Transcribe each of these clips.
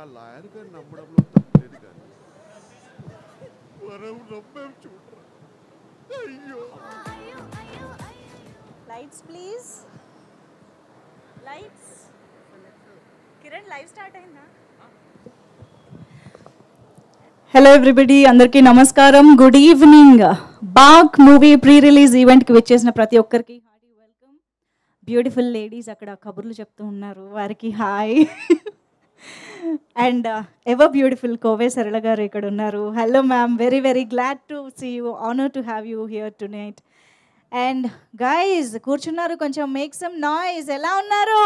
ఆ లాయర్ గారు నమ్మడంలో తప్పలేదు కానీ మనం నమ్మేం చూడరా. అయ్యో lights please. Lights. Kiran live start అయిందా? హలో ఎవ్రీబడి, అందరికీ నమస్కారం, good evening. Baak movie pre release ఈవెంట్కి వచ్చేసిన ప్రతి ఒక్కరికి హార్టీ వెల్కమ్. బ్యూటిఫుల్ లేడీస్ అక్కడ కబుర్లు చెప్తూ ఉన్నారు, వారికి hi. And ever beautiful Kovai Sarala గారు ఇక్కడ ఉన్నారు. Hello ma'am, very very glad to see you, honour to have you here tonight. And guys కూర్చున్నారు, కొంచెం మేక్ సమ్ నాయిస్. ఎలా ఉన్నారు?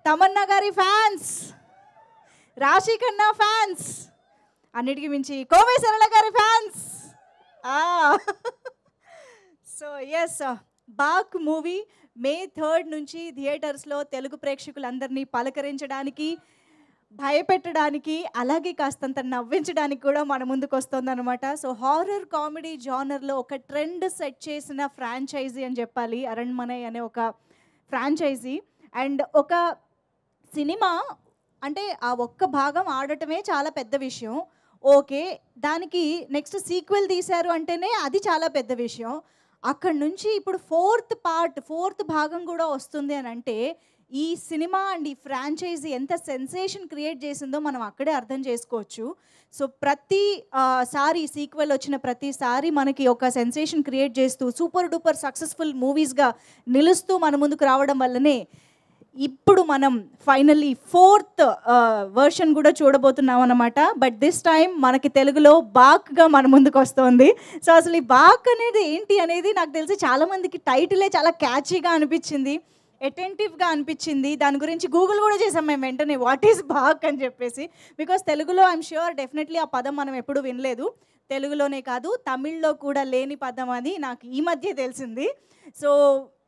తమన్నా గారి ఫ్యాన్స్, రాశి ఖన్నా ఫ్యాన్స్, అన్నిటికీ మించి కోవే సరళ గారి fans. So yes, Baak movie May 3 నుంచి థియేటర్స్లో తెలుగు ప్రేక్షకులందరినీ పలకరించడానికి, భయపెట్టడానికి, అలాగే కాస్తంత నవ్వించడానికి కూడా మన ముందుకు వస్తుందన్నమాట. సో హారర్ కామెడీ జానర్లో ఒక ట్రెండ్ సెట్ చేసిన ఫ్రాంచైజీ అని చెప్పాలి అరణ్మనై అనే ఒక ఫ్రాంచైజీ. అండ్ ఒక సినిమా అంటే ఆ ఒక్క భాగం ఆడటమే చాలా పెద్ద విషయం. ఓకే, దానికి నెక్స్ట్ సీక్వెల్ తీశారు అంటేనే అది చాలా పెద్ద విషయం. అక్కడ నుంచి ఇప్పుడు ఫోర్త్ భాగం కూడా వస్తుంది అని అంటే ఈ సినిమా అండ్ ఈ ఫ్రాంచైజీ ఎంత సెన్సేషన్ క్రియేట్ చేసిందో మనం అక్కడే అర్థం చేసుకోవచ్చు. సో సారి సీక్వెల్ వచ్చిన ప్రతిసారి మనకి ఒక సెన్సేషన్ క్రియేట్ చేస్తూ సూపర్ డూపర్ సక్సెస్ఫుల్ మూవీస్గా నిలుస్తూ మన ముందుకు రావడం వల్లనే ఇప్పుడు మనం ఫైనల్లీ 4th వర్షన్ కూడా చూడబోతున్నాం అన్నమాట. బట్ దిస్ టైం మనకి తెలుగులో బాక్గా మన ముందుకు వస్తుంది. సో అసలు ఈ బాక్ అనేది ఏంటి అనేది నాకు తెలిసి చాలామందికి టైటిలే చాలా క్యాచీగా అనిపించింది, అటెంటివ్గా అనిపించింది. దాని గురించి గూగుల్ కూడా చేసాం మేము వెంటనే, వాట్ ఈస్ బాక్ అని చెప్పేసి. బికాస్ తెలుగులో ఐఎమ్ ష్యూర్ డెఫినెట్లీ ఆ పదం మనం ఎప్పుడూ వినలేదు. తెలుగులోనే కాదు తమిళ్లో కూడా లేని పదం అని నాకు ఈ మధ్య తెలిసింది. సో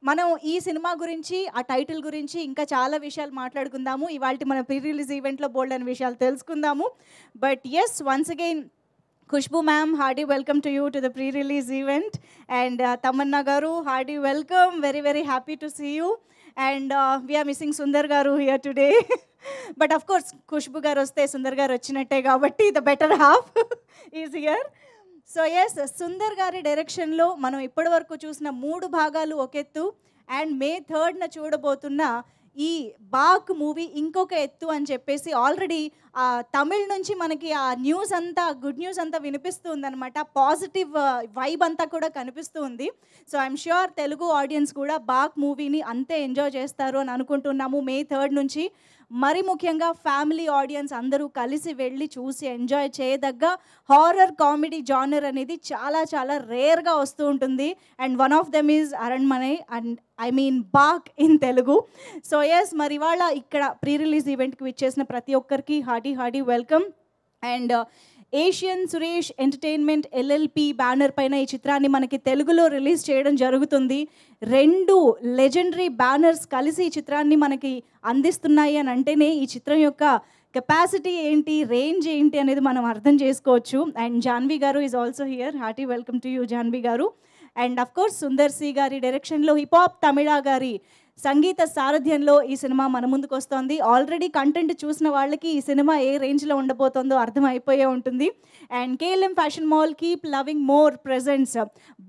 మనం ఈ సినిమా గురించి, ఆ టైటిల్ గురించి ఇంకా చాలా విషయాలు మాట్లాడుకుందాము. ఇవాళ మన ప్రీ రిలీజ్ ఈవెంట్లో బోల్డ్ అనే విషయాలు తెలుసుకుందాము. But yes, once again Khushbu ma'am, hearty welcome to you to the pre release event. And Tamannaah garu, hearty welcome, very very happy to see you. And we're missing Sundar garu here today. But of course Khushbu garu వస్తే సుందర్ గారు వచ్చినట్టే కాబట్టి the better half is here. So yes, Sundar గారి డైరెక్షన్లో మనం ఇప్పటి వరకు చూసిన 3 భాగాలు ఒక ఎత్తు, అండ్ మే 3న చూడబోతున్న ఈ బాక్ మూవీ ఇంకొక ఎత్తు అని చెప్పేసి ఆల్రెడీ తమిళ్ నుంచి మనకి ఆ న్యూస్ అంతా, గుడ్ న్యూస్ అంతా వినిపిస్తూ ఉందన్నమాట. పాజిటివ్ వైబ్ అంతా కూడా కనిపిస్తూ ఉంది. So I'm sure Telugu audience కూడా బాక్ మూవీని అంతే ఎంజాయ్ చేస్తారు అని అనుకుంటున్నాము మే 3 నుంచి. మరి ముఖ్యంగా ఫ్యామిలీ ఆడియన్స్ అందరూ కలిసి వెళ్ళి చూసి ఎంజాయ్ చేయదగ్గ హారర్ కామెడీ జానర్ అనేది చాలా చాలా రేర్గా వస్తూ ఉంటుంది. And one of them is Aranmanai, and I mean Baak in Telugu. So yes, మరి ఇవాళ ఇక్కడ ప్రీ రిలీజ్ ఈవెంట్కి విచ్చేసిన ప్రతి ఒక్కరికి hearty welcome. And Asian Suresh Entertainment LLP banner పైన ఈ చిత్రాన్ని మనకి తెలుగులో రిలీజ్ చేయడం జరుగుతుంది. 2 లెజెండరీ బ్యానర్స్ కలిసి ఈ చిత్రాన్ని మనకి అందిస్తున్నాయి అని అంటేనే ఈ చిత్రం యొక్క కెపాసిటీ ఏంటి, రేంజ్ ఏంటి అనేది మనం అర్థం చేసుకోవచ్చు. And Janhvi garu is also here, hearty welcome to you Janhvi garu. And of course Sundar C గారి డైరెక్షన్లో హిప్ హాప్ తమిళ గారి సంగీత సారథ్యంలో ఈ సినిమా మన ముందుకు వస్తుంది. ఆల్రెడీ కంటెంట్ చూసిన వాళ్ళకి ఈ సినిమా ఏ రేంజ్లో ఉండబోతుందో అర్థం అయిపోయే ఉంటుంది. And KLM Fashion Mall keep loving more presents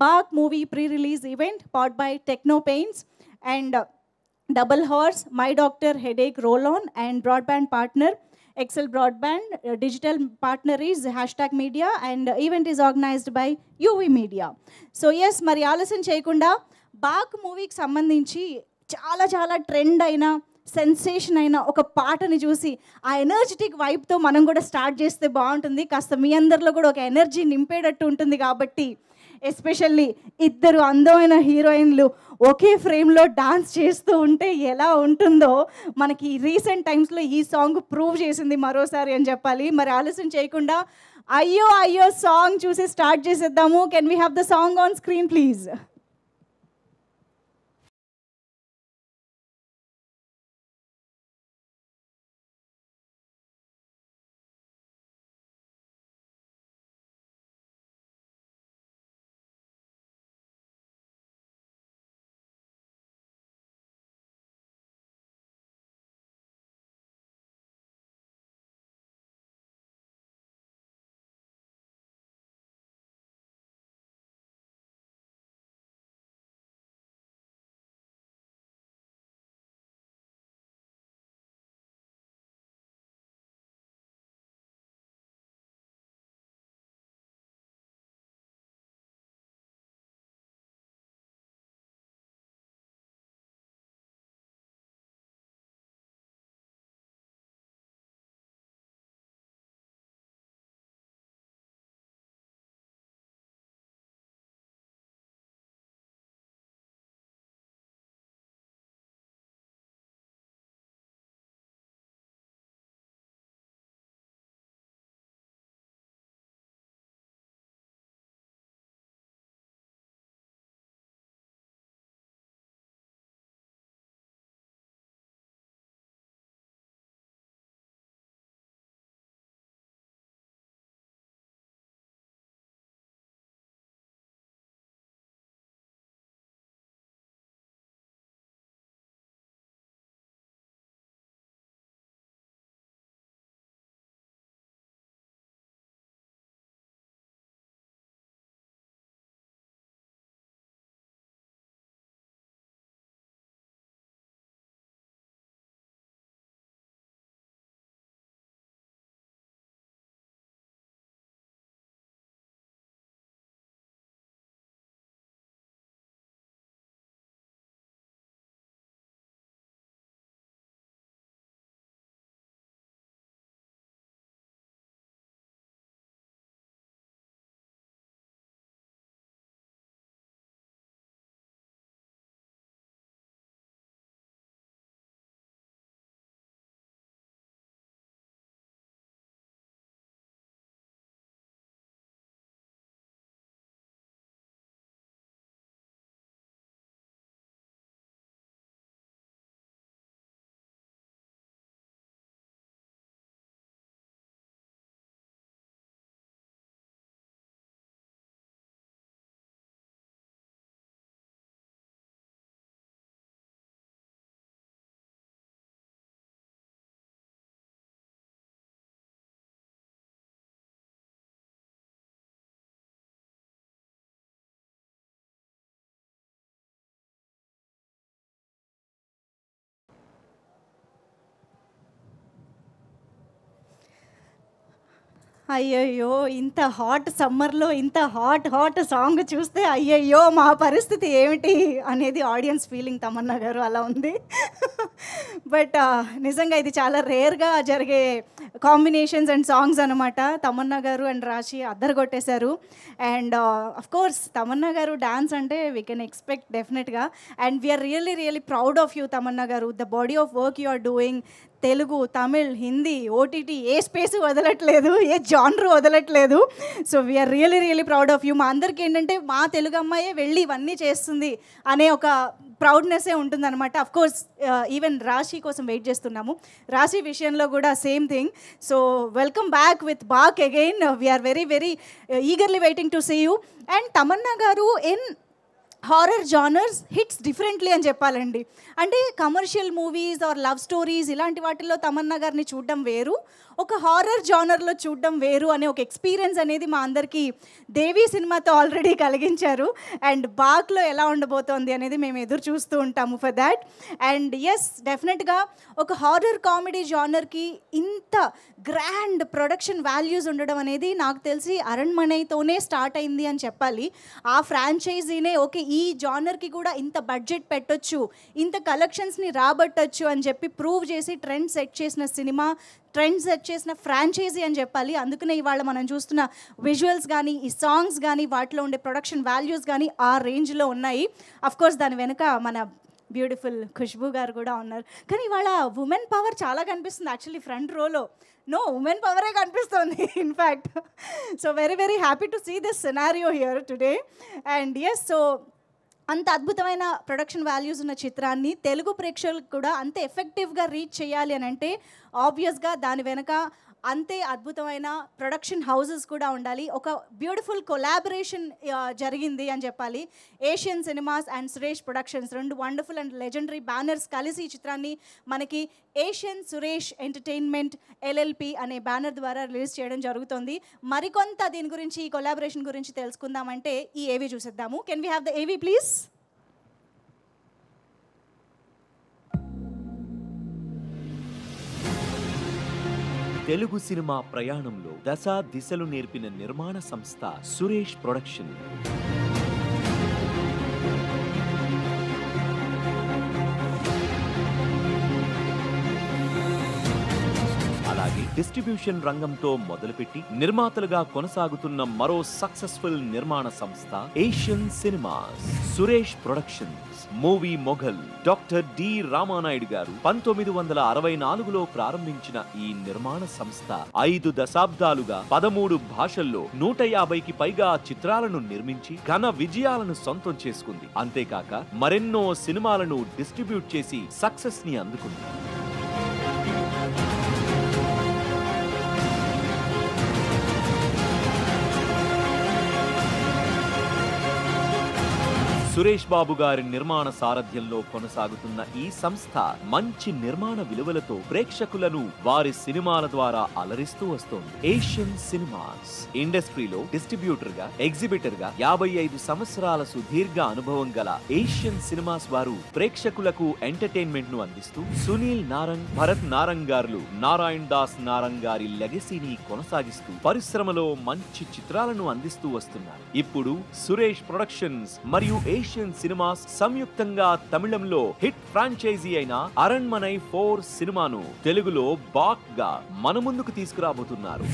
Baak movie pre release event part by Techno Paints and Double Horse, My Doctor headache roll on, and broadband partner Excel Broadband, digital partner is #media, and event is organized by UV Media. So yes, మరి ఆలస్యం చేయకుండా back మూవీకి సంబంధించి చాలా చాలా trend అయిన, sensation అయిన ఒక పాటని చూసి ఆ ఎనర్జెటిక్ వైబ్తో మనం కూడా స్టార్ట్ చేస్తే బాగుంటుంది. కాస్త మీ అందరిలో కూడా ఒక ఎనర్జీ నింపేటట్టు ఉంటుంది. కాబట్టి ఎస్పెషల్లీ ఇద్దరు అందమైన హీరోయిన్లు ఒకే ఫ్రేమ్లో డాన్స్ చేస్తూ ఉంటే ఎలా ఉంటుందో మనకి రీసెంట్ టైమ్స్లో ఈ సాంగ్ ప్రూవ్ చేసింది మరోసారి అని చెప్పాలి. మరి ఆలస్యం చేయకుండా అయ్యో అయ్యో సాంగ్ చూసి స్టార్ట్ చేసేద్దాము. Can we have the song on screen please? అయ్యయ్యో! ఇంత హాట్ సమ్మర్‌లో ఇంత హాట్ సాంగ్ చూస్తే అయ్యయ్యో! మా పరిస్థితి ఏమిటి అనేది ఆడియన్స్ ఫీలింగ్ తమన్నా గారు అలా ఉంది. బట్ నిజంగా ఇది చాలా రేర్‌గా జరిగే కాంబినేషన్స్ అండ్ సాంగ్స్ అనమాట. తమన్నా గారు అండ్ రాశి అద్దరగొట్టేశారు. And of course Tamannaah garu dance అంటే వీ కెన్ ఎక్స్‌పెక్ట్ డెఫినెట్‌గా. And we're really proud of you Tamannaah garu. The body of work you are doing. Telugu, Tamil, Hindi, OTT ఏ స్పేస్ వదలట్లేదు, ఏ జానర్ వదలట్లేదు. So we're really proud of you. మా అందరికీ ఏంటంటే మా తెలుగు అమ్మాయే వెళ్ళి ఇవన్నీ చేస్తుంది అనే ఒక ప్రౌడ్నెస్సే ఉంటుందన్నమాట. అఫ్కోర్స్ ఈవెన్ రాశి కోసం వెయిట్ చేస్తున్నాము. రాశి విషయంలో కూడా same thing. So welcome back with Baak again. We're very eagerly waiting to see you. And Tamannaah garu in horror genres hits differently అని చెప్పాలండి. అంటే commercial movies or love stories ఇలాంటి వాటిల్లో తమన్నా గారిని చూడడం వేరు, ఒక హారర్ జానర్లో చూడడం వేరు అనే ఒక ఎక్స్పీరియన్స్ అనేది మా అందరికీ దేవి సినిమాతో ఆల్రెడీ కలిగించారు. అండ్ బాక్లో ఎలా ఉండబోతోంది అనేది మేము ఎదురు చూస్తూ ఉంటాము ఫర్ దాట్. అండ్ ఎస్, డెఫినెట్గా ఒక హారర్ కామెడీ జానర్కి ఇంత గ్రాండ్ ప్రొడక్షన్ వాల్యూస్ ఉండడం అనేది నాకు తెలిసి అరణ్మనైతోనే స్టార్ట్ అయింది అని చెప్పాలి. ఆ ఫ్రాంచైజీనే ఓకే ఈ జానర్కి కూడా ఇంత బడ్జెట్ పెట్టొచ్చు, ఇంత కలెక్షన్స్ని రాబట్టొచ్చు అని చెప్పి ప్రూవ్ చేసి ట్రెండ్ సెట్ చేసిన సినిమా, ట్రెండ్ సెట్ చేసిన ఫ్రాంచైజీ అని చెప్పాలి. అందుకనే ఇవాళ మనం చూస్తున్న విజువల్స్ కానీ ఈ సాంగ్స్ కానీ వాటిలో ఉండే ప్రొడక్షన్ వాల్యూస్ కానీ ఆ రేంజ్లో ఉన్నాయి. అఫ్కోర్స్ దాని వెనుక మన బ్యూటిఫుల్ ఖుష్బూ గారు కూడా ఉన్నారు. కానీ ఇవాళ ఉమెన్ పవర్ చాలా కనిపిస్తుంది యాక్చువల్లీ ఫ్రంట్ రోలో. నో, ఉమెన్ పవరే కనిపిస్తుంది in fact. So very happy to see this scenario here today. And yes, so అంత అద్భుతమైన ప్రొడక్షన్ వాల్యూస్ ఉన్న చిత్రాన్ని తెలుగు ప్రేక్షకులకు కూడా అంతే ఎఫెక్టివ్గా రీచ్ చేయాలి అని అంటే ఆబ్వియస్గా దాని వెనక అంతే అద్భుతమైన ప్రొడక్షన్ హౌసెస్ కూడా ఉండాలి. ఒక బ్యూటిఫుల్ కొలాబరేషన్ జరిగింది అని చెప్పాలి. Asian Cinemas and Suresh productions, రెండు వండర్ఫుల్ అండ్ లెజెండరీ బ్యానర్స్ కలిసి ఈ చిత్రాన్ని మనకి ఏషియన్ సురేష్ ఎంటర్టైన్మెంట్ ఎల్ఎల్పి అనే బ్యానర్ ద్వారా రిలీజ్ చేయడం జరుగుతుంది. మరికొంత దీని గురించి, ఈ కొలాబరేషన్ గురించి తెలుసుకుందామంటే ఈ ఏవీ చూసేద్దాము. Can we have the AV please? Telugu సినిమా ప్రయాణంలో దశ దిశలు నేర్పిన నిర్మాణ సంస్థ సురేష్ ప్రొడక్షన్. అలాగే డిస్ట్రిబ్యూషన్ రంగంతో మొదలుపెట్టి నిర్మాతలుగా కొనసాగుతున్న మరో సక్సెస్ఫుల్ నిర్మాణ సంస్థ Asian Cinemas. Suresh Productions. Movie mogul doctor D Ramanaidu గారు 1964లో ప్రారంభించిన ఈ నిర్మాణ సంస్థ 5 దశాబ్దాలుగా 13 భాషల్లో 150కి పైగా చిత్రాలను నిర్మించి ఘన విజయాలను సొంతం చేసుకుంది. అంతేకాక మరెన్నో సినిమాలను డిస్ట్రిబ్యూట్ చేసి సక్సెస్ ని అందుకుంది. సురేష్ బాబు గారి నిర్మాణ సారథ్యంలో కొనసాగుతున్న ఈ సంస్థ మంచి నిర్మాణ విలువలతో ప్రేక్షకులను వారి సినిమాల ద్వారా అలరిస్తూ వస్తోంది. ఏషియన్ సినిమాస్ ఇండస్ట్రీలో డిస్ట్రిబ్యూటర్ గా, ఎగ్జిబిటర్ గా 55 సంవత్సరాల సుదీర్ఘ అనుభవం గల ఏషియన్ సినిమాస్ వారు ప్రేక్షకులకు ఎంటర్టైన్మెంట్ ను అందిస్తూ సునీల్ నారంగ్, భరత్ నారంగ్ గారు నారాయణ్ దాస్ నారంగ్ గారి లెగసీని కొనసాగిస్తూ పరిశ్రమలో మంచి చిత్రాలను అందిస్తూ వస్తున్నారు. ఇప్పుడు సురేష్ ప్రొడక్షన్స్ మరియు ఏషియన్ సినిమాస్ సంయుక్తంగా తమిళంలో హిట్ ఫ్రాంచైజీ అయిన అరణ్మనై 4 సినిమాను తెలుగులో బాక్ గా మన ముందుకు తీసుకురాబోతున్నారు.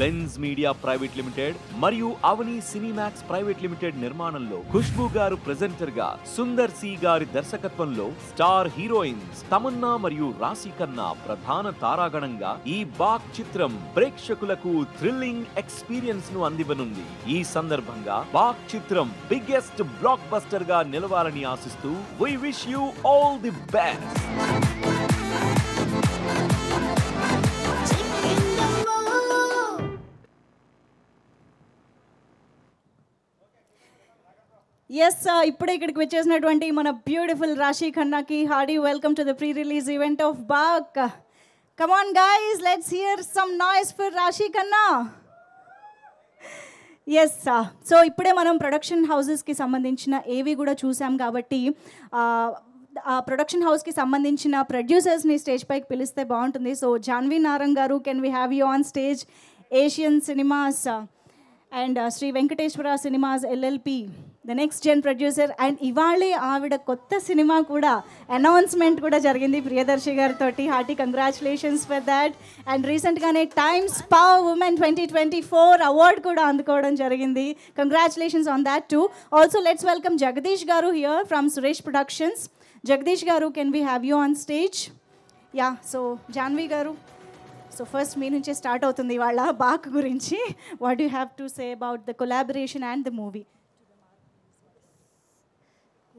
బెన్స్ మీడియా ప్రైవేట్ లిమిటెడ్ మరియు అవని సినిమాక్స్ ప్రైవేట్ లిమిటెడ్ నిర్మాణంలో ఖుష్బూ గారు ప్రెజెంటర్ గా, సుందర్ సి గారి దర్శకత్వంలో స్టార్ హీరోయిన్స్ తమన్నా మరియు రాశి ఖన్నా ప్రధాన తారాగణంగా ఈ బాక్ చిత్రం ప్రేక్షకులకు థ్రిల్లింగ్ ఎక్స్పీరియన్స్ ను అందివ్వనుంది. ఈ సందర్భంగా బాక్ చిత్రం బిగ్గెస్ట్ బ్లాక్ బస్టర్ గా నిలవాలని ఆశిస్తూ we wish you all the best. Yes, ఇప్పుడే ఇక్కడికి వచ్చేసినటువంటి మన బ్యూటిఫుల్ రాశి ఖన్నాకి hearty welcome to the pre release event of Baak. Come on guys, let's hear some noise for Raashi Khanna. Yes so ఇప్పుడే మనం ప్రొడక్షన్ హౌసెస్కి సంబంధించిన ఏవి కూడా చూసాం కాబట్టి ఆ ప్రొడక్షన్ హౌస్కి సంబంధించిన ప్రొడ్యూసర్స్ని స్టేజ్ పైకి పిలిస్తే బాగుంటుంది. సో జాన్వి నారంగ్ గారు, can we have you on stage? Asian Cinemas and Shri Venkateswara Cinemas LLP, the next gen producer. And ఇవాళే ఆవిడ కొత్త సినిమా కూడా అనౌన్స్మెంట్ కూడా జరిగింది ప్రియదర్శి గారితో. Hearty congratulations for that. And రీసెంట్గానే టైమ్స్ పవర్ ఉమెన్ 2024 అవార్డ్ కూడా అందుకోవడం జరిగింది. Congratulations on that too. Also let's welcome Jagadish garu here from Suresh Productions. Jagadish garu, can we have you on stage? Yeah, so Janhvi garu, so first మీ నుంచే start అవుతుంది ఇవాళ బాక్ గురించి. What you have to say about the collaboration and the movie?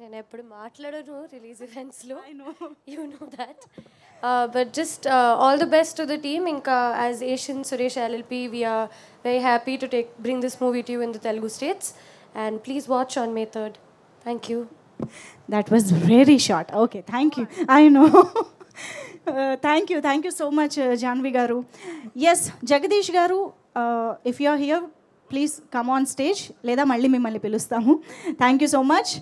నేను ఎప్పుడు మాట్లాడను release ఈవెంట్స్లో, you know that. But just all the best to the team. ఇంకా as Asian Suresh LLP we're very happy to bring this movie to you in the Telugu states. And please watch on May 3rd. Thank you. That was very short. Okay, thank you. I know. Thank you so much, Janvi garu. Yes, Jagadish garu, if you are here, please come on stage. Leda malli mimmalni pilustamu. Thank you so much.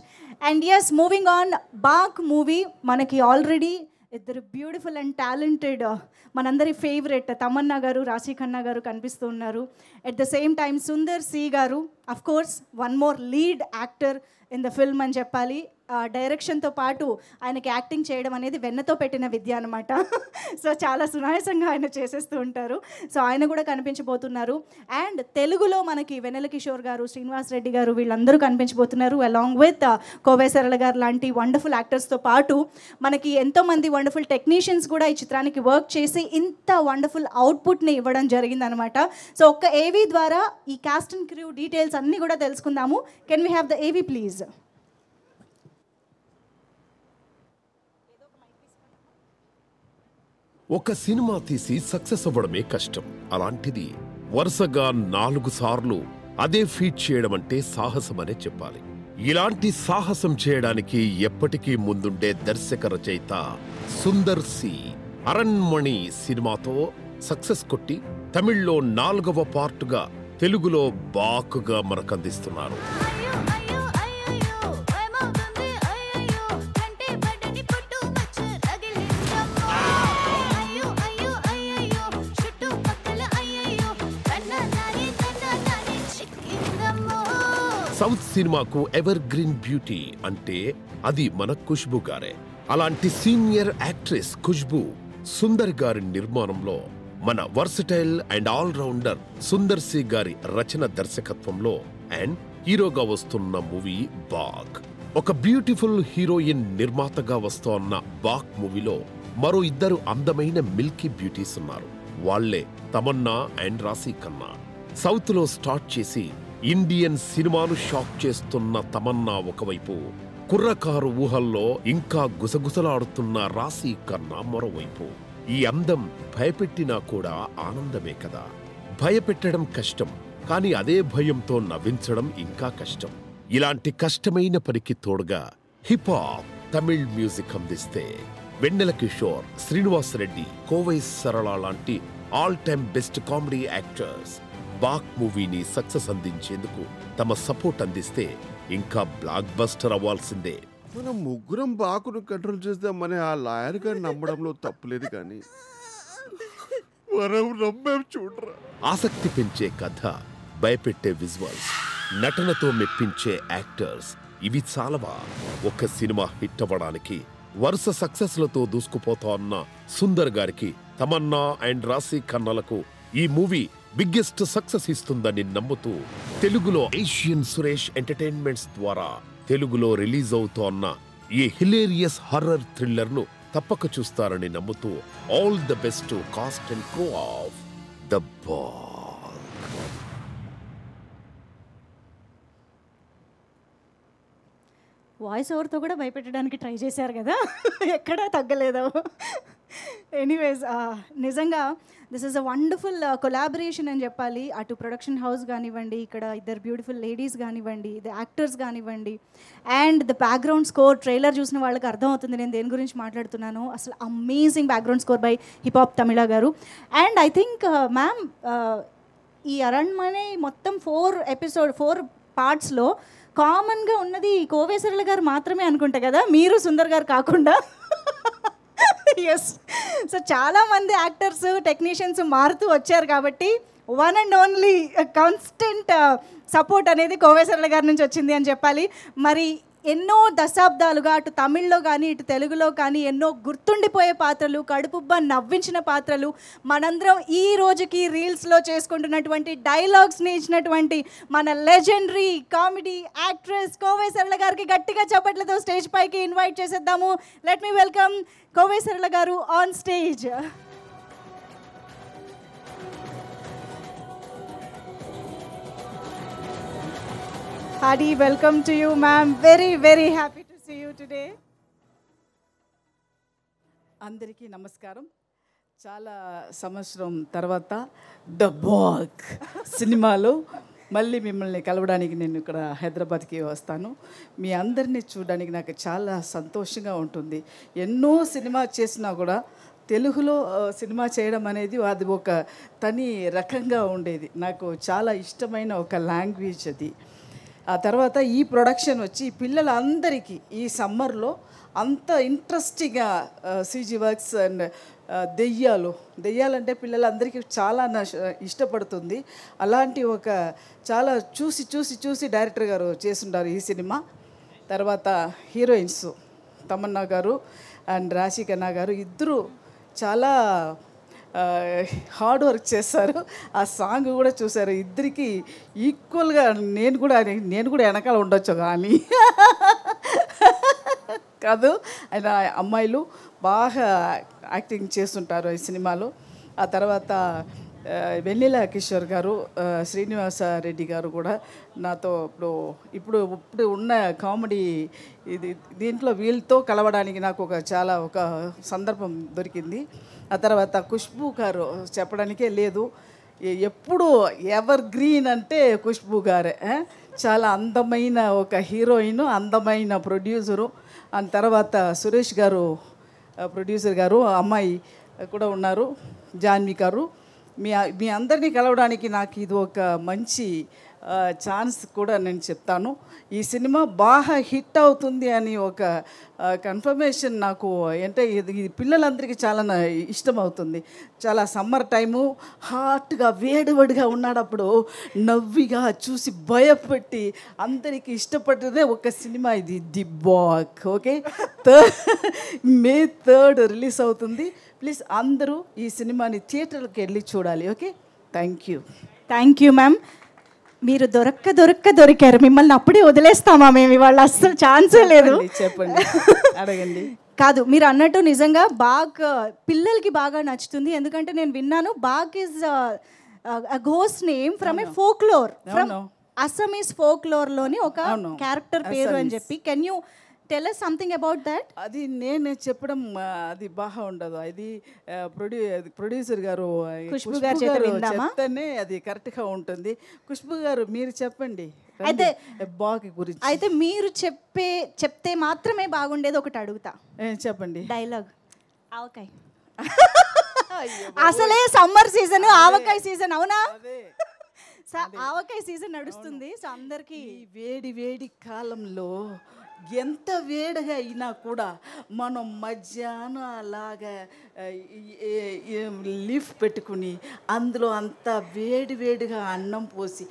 And yes, moving on, Baak movie manaki already ఇద్దరు beautiful and talented మనందరి favourite Tamannaah garu, Raashi Khanna garu కనిపిస్తూ ఉన్నారు. At the same time Sundar C garu, of course one more lead actor in the film అని చెప్పాలి. డైరెక్షన్తో పాటు ఆయనకి acting చేయడం అనేది వెన్నతో పెట్టిన విద్య అనమాట. సో చాలా సునాయాసంగా ఆయన చేసేస్తూ ఉంటారు. సో ఆయన కూడా కనిపించబోతున్నారు. అండ్ తెలుగులో మనకి వెన్నెల కిషోర్ గారు, శ్రీనివాస్ రెడ్డి గారు వీళ్ళందరూ కనిపించబోతున్నారు. అలాంగ్ విత్ కోవై సరళ గారు లాంటి వండర్ఫుల్ యాక్టర్స్తో పాటు మనకి ఎంతోమంది వండర్ఫుల్ టెక్నీషియన్స్ కూడా ఈ చిత్రానికి వర్క్ చేసి ఇంత వండర్ఫుల్ అవుట్పుట్ని ఇవ్వడం జరిగిందనమాట. సో ఒక్క ఏవీ ద్వారా ఈ కాస్ట్ అండ్ క్రూ డీటెయిల్స్ అన్నీ కూడా తెలుసుకుందాము. Can we have the AV please? ఒక సినిమా తీసి సక్సెస్ అవ్వడమే కష్టం. అలాంటిది వరుసగా 4 సార్లు అదే ఫీట్ చేయడం అంటే సాహసమనే చెప్పాలి. ఇలాంటి సాహసం చేయడానికి ఎప్పటికీ ముందుండే దర్శక రచయిత సుందర్ సి అరణ్మణి సినిమాతో సక్సెస్ కొట్టి తమిళ్లో 4వ పార్టుగా తెలుగులో బాకుగా మనకందిస్తున్నారు. సౌత్ సినిమాకు ఎవర్ గ్రీన్ బ్యూటీ అంటే అది మన ఖుష్బూ గారే. అలాంటి సీనియర్ యాక్ట్రెస్ ఖుష్బూ సుందర్ గారి నిర్మాణంలో మన versatile and all rounder Sundar C గారి రచన దర్శకత్వంలో అండ్ హీరోగా వస్తున్న మూవీ బాక్. ఒక బ్యూటిఫుల్ హీరోయిన్ నిర్మాతగా వస్తోన్న బాక్ మూవీలో మరో 2 అందమైన మిల్కీ బ్యూటీస్ ఉన్నారు. వాళ్లే తమన్నా అండ్ రాశి ఖన్నా. సౌత్ లో స్టార్ట్ చేసి ఇండియన్ సినిమాను షాక్ చేస్తున్న తమన్నా ఒకవైపు, కుర్రకారు ఊహల్లో ఇంకా గుసగుసలాడుతున్న రాశి ఖన్నా మరోవైపు. ఈ అందం భయపెట్టినా కూడా ఆనందమే కదా. భయపెట్టడం కష్టం, కానీ అదే భయంతో నవ్వించడం ఇంకా కష్టం. ఇలాంటి కష్టమైన పనికి తోడుగా హిప్ హాప్ తమిళ్ మ్యూజిక్ అందిస్తే వెన్నెల కిషోర్, శ్రీనివాస్ రెడ్డి, కోవై సరళ లాంటి all time best comedy actors Baak మూవీని సక్సెస్ అందించేందుకు తమ సపోర్ట్ అందిస్తే ఇంకా బ్లాక్ బస్టర్ అవ్వాల్సిందే. మనం ముగ్గురం బాకును కంట్రోల్ చేద్దామని ఆ లాయర్ గారు నమ్మడంలో తప్పులేదు, కానీ మనం నమ్మేం చూడరా. ఆసక్తి పెంచే కథ, భయపెట్టే విజువల్స్, నటనతో మెప్పించే యాక్టర్స్ ఇవి చాలవా ఒక సినిమా హిట్ అవ్వడానికి? వరుస సక్సెస్లతో దూసుకుపోతోన్న సుందర్ గారికి, తమన్నా అండ్ రాశి ఖన్నాలకు ఈ మూవీ బిగ్గెస్ట్ సక్సెస్ ఇస్తుందని నమ్ముతూ తెలుగులో ఏషియన్ సురేష్ ఎంటర్టైన్మెంట్స్ ద్వారా తెలుగులో రిలీజ్ అవుతోన్న ఈ హిలేరియస్ హర్రర్ థ్రిల్లర్ ను తప్పక చూస్తారని నమ్ముతూ all the best to cast and crew of the Baak. Voice ఓవర్తో కూడా భయపెట్టడానికి ట్రై చేశారు కదా, ఎక్కడా తగ్గలేదు. ఎనీవేస్ నిజంగా this is a wonderful collaboration అని చెప్పాలి. అటు ప్రొడక్షన్ హౌస్ కానివ్వండి, ఇక్కడ 2 బ్యూటిఫుల్ లేడీస్ కానివ్వండి, ద యాక్టర్స్ కానివ్వండి, and the background score trailer చూసిన వాళ్ళకి అర్థమవుతుంది నేను దేని గురించి మాట్లాడుతున్నాను. అసలు amazing background score by hip hop Tamizha garu. And I think ma'am ఈ అరణ్మనే మొత్తం 4 పార్ట్స్లో కామన్గా ఉన్నది కోవేశ్వరుల గారు మాత్రమే అనుకుంటా కదా, మీరు సుందర్ గారు కాకుండా. ఎస్. సో చాలామంది యాక్టర్స్ టెక్నీషియన్స్ మారుతూ వచ్చారు కాబట్టి one and only constant support అనేది కోవేశ్వరుల గారి నుంచి వచ్చింది అని చెప్పాలి. మరి ఎన్నో దశాబ్దాలుగా అటు తమిళ్లో కానీ ఇటు తెలుగులో కానీ ఎన్నో గుర్తుండిపోయే పాత్రలు, కడుపుబ్బ నవ్వించిన పాత్రలు, మనందరం ఈ రోజుకి రీల్స్లో చేసుకుంటున్నటువంటి డైలాగ్స్ని ఇచ్చినటువంటి మన లెజెండరీ కామెడీ యాక్ట్రెస్ కోవేశ్వరుల గారికి గట్టిగా చప్పట్లతో స్టేజ్ పైకి ఇన్వైట్ చేసేద్దాము. లెట్ మీ వెల్కమ్ కోవేశ్వరుల గారు on stage. Hearty welcome to you, ma'am. Very, very happy to see you today. అందరికీ నమస్కారం. చాలా సంవత్సరం తర్వాత ద బాగ్ సినిమాలో మళ్ళీ మిమ్మల్ని కలవడానికి నేను ఇక్కడ హైదరాబాద్కి వస్తాను. మీ అందరినీ చూడడానికి నాకు చాలా సంతోషంగా ఉంటుంది. ఎన్నో సినిమా చేసినా కూడా తెలుగులో సినిమా చేయడం అనేది అది ఒక తని రకంగా ఉండేది. నాకు చాలా ఇష్టమైన ఒక లాంగ్వేజ్ అది. ఆ తర్వాత ఈ ప్రొడక్షన్ వచ్చి పిల్లలందరికీ ఈ సమ్మర్లో అంత ఇంట్రెస్టింగ్గా సీజీ వర్క్స్ అండ్ దెయ్యాలంటే పిల్లలందరికీ చాలా ఇష్టపడుతుంది. అలాంటి ఒక చాలా చూసి డైరెక్టర్ గారు చేస్తుంటారు ఈ సినిమా. తర్వాత హీరోయిన్స్ తమన్నా గారు అండ్ రాశి ఖన్నా గారు ఇద్దరు చాలా హార్డ్ వర్క్ చేస్తారు. ఆ సాంగ్ కూడా చూసారు. ఇద్దరికి ఈక్వల్గా నేను కూడా వెనకాల ఉండొచ్చు కానీ కాదు, ఆయన అమ్మాయిలు బాగా యాక్టింగ్ చేస్తుంటారు ఈ సినిమాలో. ఆ తర్వాత వెన్నెల కిషోర్ గారు, శ్రీనివాస రెడ్డి గారు కూడా నాతో ఇప్పుడు ఉన్న కామెడీ దీంట్లో వీళ్ళతో కలవడానికి నాకు ఒక సందర్భం దొరికింది. ఆ తర్వాత ఖుష్బూ గారు చెప్పడానికే లేదు, ఎప్పుడు ఎవర్ గ్రీన్ అంటే ఖుష్బూ గారే. చాలా అందమైన ఒక హీరోయిన్, అందమైన ప్రొడ్యూసరు. ఆ తర్వాత సురేష్ గారు ప్రొడ్యూసర్ గారు, అమ్మాయి కూడా ఉన్నారు జాన్వి గారు. మీ అందరినీ కలవడానికి నాకు ఇది ఒక మంచి ఛాన్స్ కూడా నేను చెప్తాను. ఈ సినిమా బాగా హిట్ అవుతుంది అని ఒక కన్ఫర్మేషన్ నాకు అంటే ఇది పిల్లలందరికీ చాలా ఇష్టం అవుతుంది. చాలా సమ్మర్ టైము హాట్గా వేడిగా ఉన్నాడప్పుడు నవ్విగా చూసి భయపెట్టి అందరికీ ఇష్టపడ్డదే ఒక సినిమా ఇది, the Baak. Okay, May 3rd release అవుతుంది. ప్లీజ్ అందరూ ఈ సినిమాని థియేటర్కి వెళ్ళి చూడాలి. Okay, thank you ma'am. మీరు దొరికారు. మిమ్మల్ని అప్పుడే వదిలేస్తామా మేము ఇవాళ? అస్సలు ఛాన్సే లేదు. చెప్పండి, అడగండి. కాదు, మీరు అన్నట్టు నిజంగా బాగ్ పిల్లలకి బాగా నచ్చుతుంది. ఎందుకంటే నేను విన్నాను Baag is ghost name from a folklore, from Assamese ఫోక్లోర్లోని ఒక క్యారెక్టర్ పేరు అని చెప్పి. Can you tell us something about that? అది నేను చెప్పడం అది బాగా ఉండదు. అది ప్రొడ్యూసర్ గారు ఖుష్బూ గారు చెప్తేనే అది కరెక్ట్గా ఉంటుంది. ఖుష్బూ గారు మీరు చెప్పండి అయితే బాగ్ గురించి. అయితే మీరు చెప్తే మాత్రమే బాగుండేది. ఒకటి అడుగుతా, చెప్పండి. డైలాగ్ ఆవకాయ. అసలే సమ్మర్ సీజన్, ఆవకాయ సీజన్. అవునా? ఆవకాయ సీజన్ నడుస్తుంది. సో అందరికి వేడి కాలంలో ఎంత వేడిగా అయినా కూడా మనం మధ్యాహ్నం అలాగా లీఫ్ పెట్టుకుని అందులో అంత వేడిగా అన్నం పోసి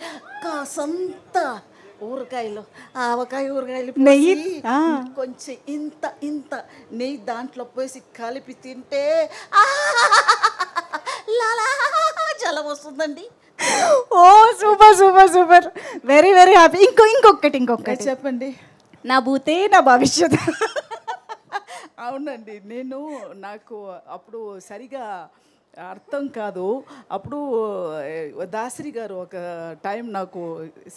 కాసంత ఊరకాయలు, ఆవకాయ ఊరకాయలు, నెయ్యి కొంచెం ఇంత నెయ్యి దాంట్లో పోసి కలిపి తింటే జలం వస్తుందండి. ఓ సూపర్, వెరీ హ్యాపీ. ఇంకొకటి చెప్పండి. నా భూతే నా భవిష్యత్. అవునండి, నాకు అప్పుడు సరిగా అర్థం కాదు. అప్పుడు దాసరి గారు ఒక టైం నాకు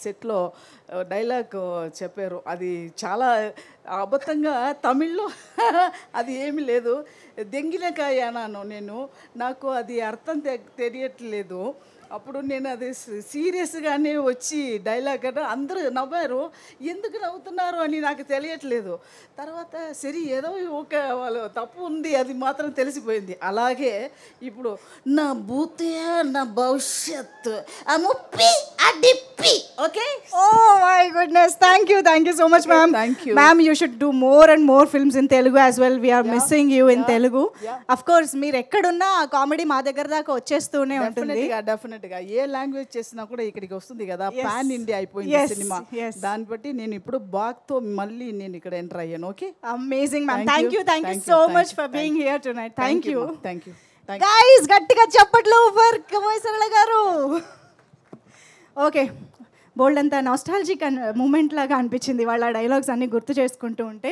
సెట్లో డైలాగ్ చెప్పారు. అది చాలా అబద్ధంగా తమిళ్లో అది ఏమీ లేదు. దెంగినకాయ అన్నాను నేను. నాకు అది అర్థం తెలియట్లేదు. అప్పుడు నేను అది సీరియస్గానే వచ్చి డైలాగ్ అంటే అందరూ నవ్వారు. ఎందుకు నవ్వుతున్నారు అని నాకు తెలియట్లేదు. తర్వాత సరే ఏదో ఒక వాళ్ళు తప్పు ఉంది అది మాత్రం తెలిసిపోయింది. అలాగే ఇప్పుడు నా భూతే నా భవిష్యత్తు ఆ ముప్పి ఆ డిప్పి. Okay. Oh my goodness. Thank you so much, ma'am. Thank you. Ma'am, you should do more and more films in Telugu as well. We are missing you in Telugu. Of course, మీరు ఎక్కడున్నా comedy మా దగ్గర దాకా వచ్చేస్తూనే ఉంటుంది. డెఫినెట్గా ఏ language చేసినా కూడా ఇక్కడికి వస్తుంది కదా. పాన్ ఇండియా అయిపోయింది సినిమా. దాన్ని బట్టి నేను ఇప్పుడు బాగ్తో మళ్ళీ నేను ఇక్కడ ఎంటర్ అయ్యాను. Okay. Amazing, ma'am. Thank you so much for being here tonight. Thank you. Guys, గట్టిగా చప్పట్లు ఫర్ కమోయ్ సరళ గారు. ఓకే, బోల్డ్ అంతా నాస్టాలజిక్ మూమెంట్ లాగా అనిపించింది వాళ్ళ డైలాగ్స్ అన్నీ గుర్తు చేసుకుంటూ ఉంటే.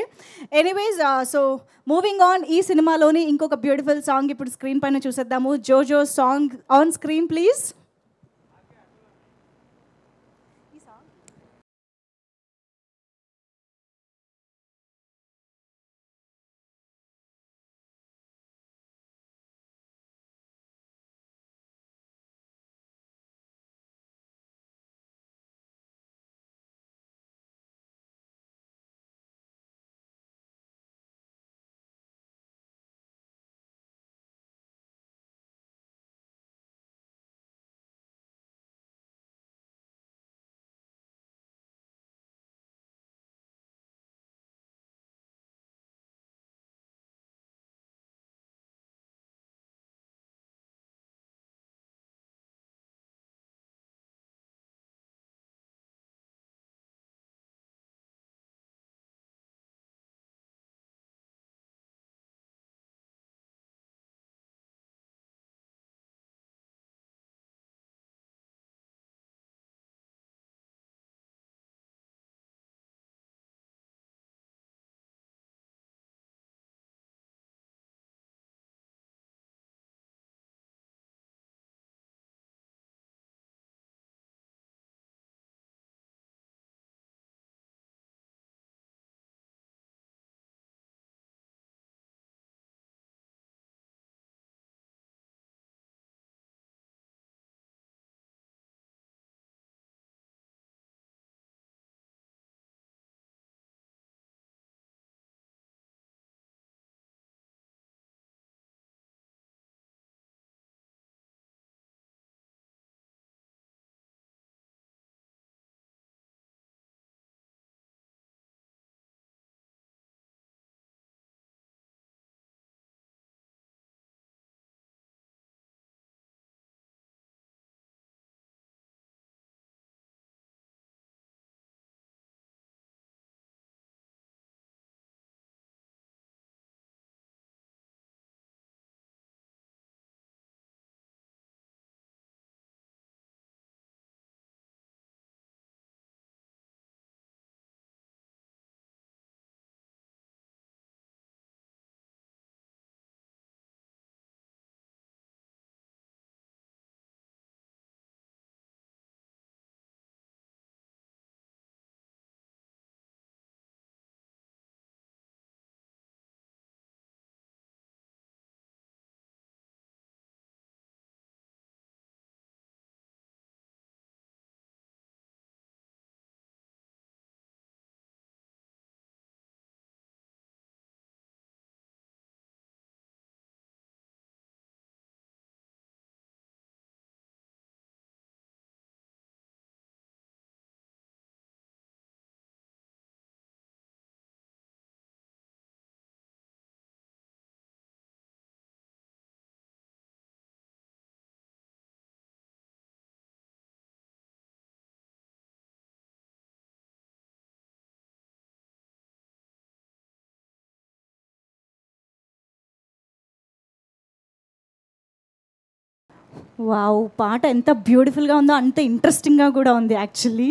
ఎనీవేస్, సో మూవింగ్ ఆన్, ఈ సినిమాలోని ఇంకొక బ్యూటిఫుల్ సాంగ్ ఇప్పుడు స్క్రీన్ పైన చూసేద్దాము. Jojo song on screen please. Wow, పాట ఎంత బ్యూటిఫుల్గా ఉందో అంత ఇంట్రెస్టింగ్గా కూడా ఉంది యాక్చువల్లీ.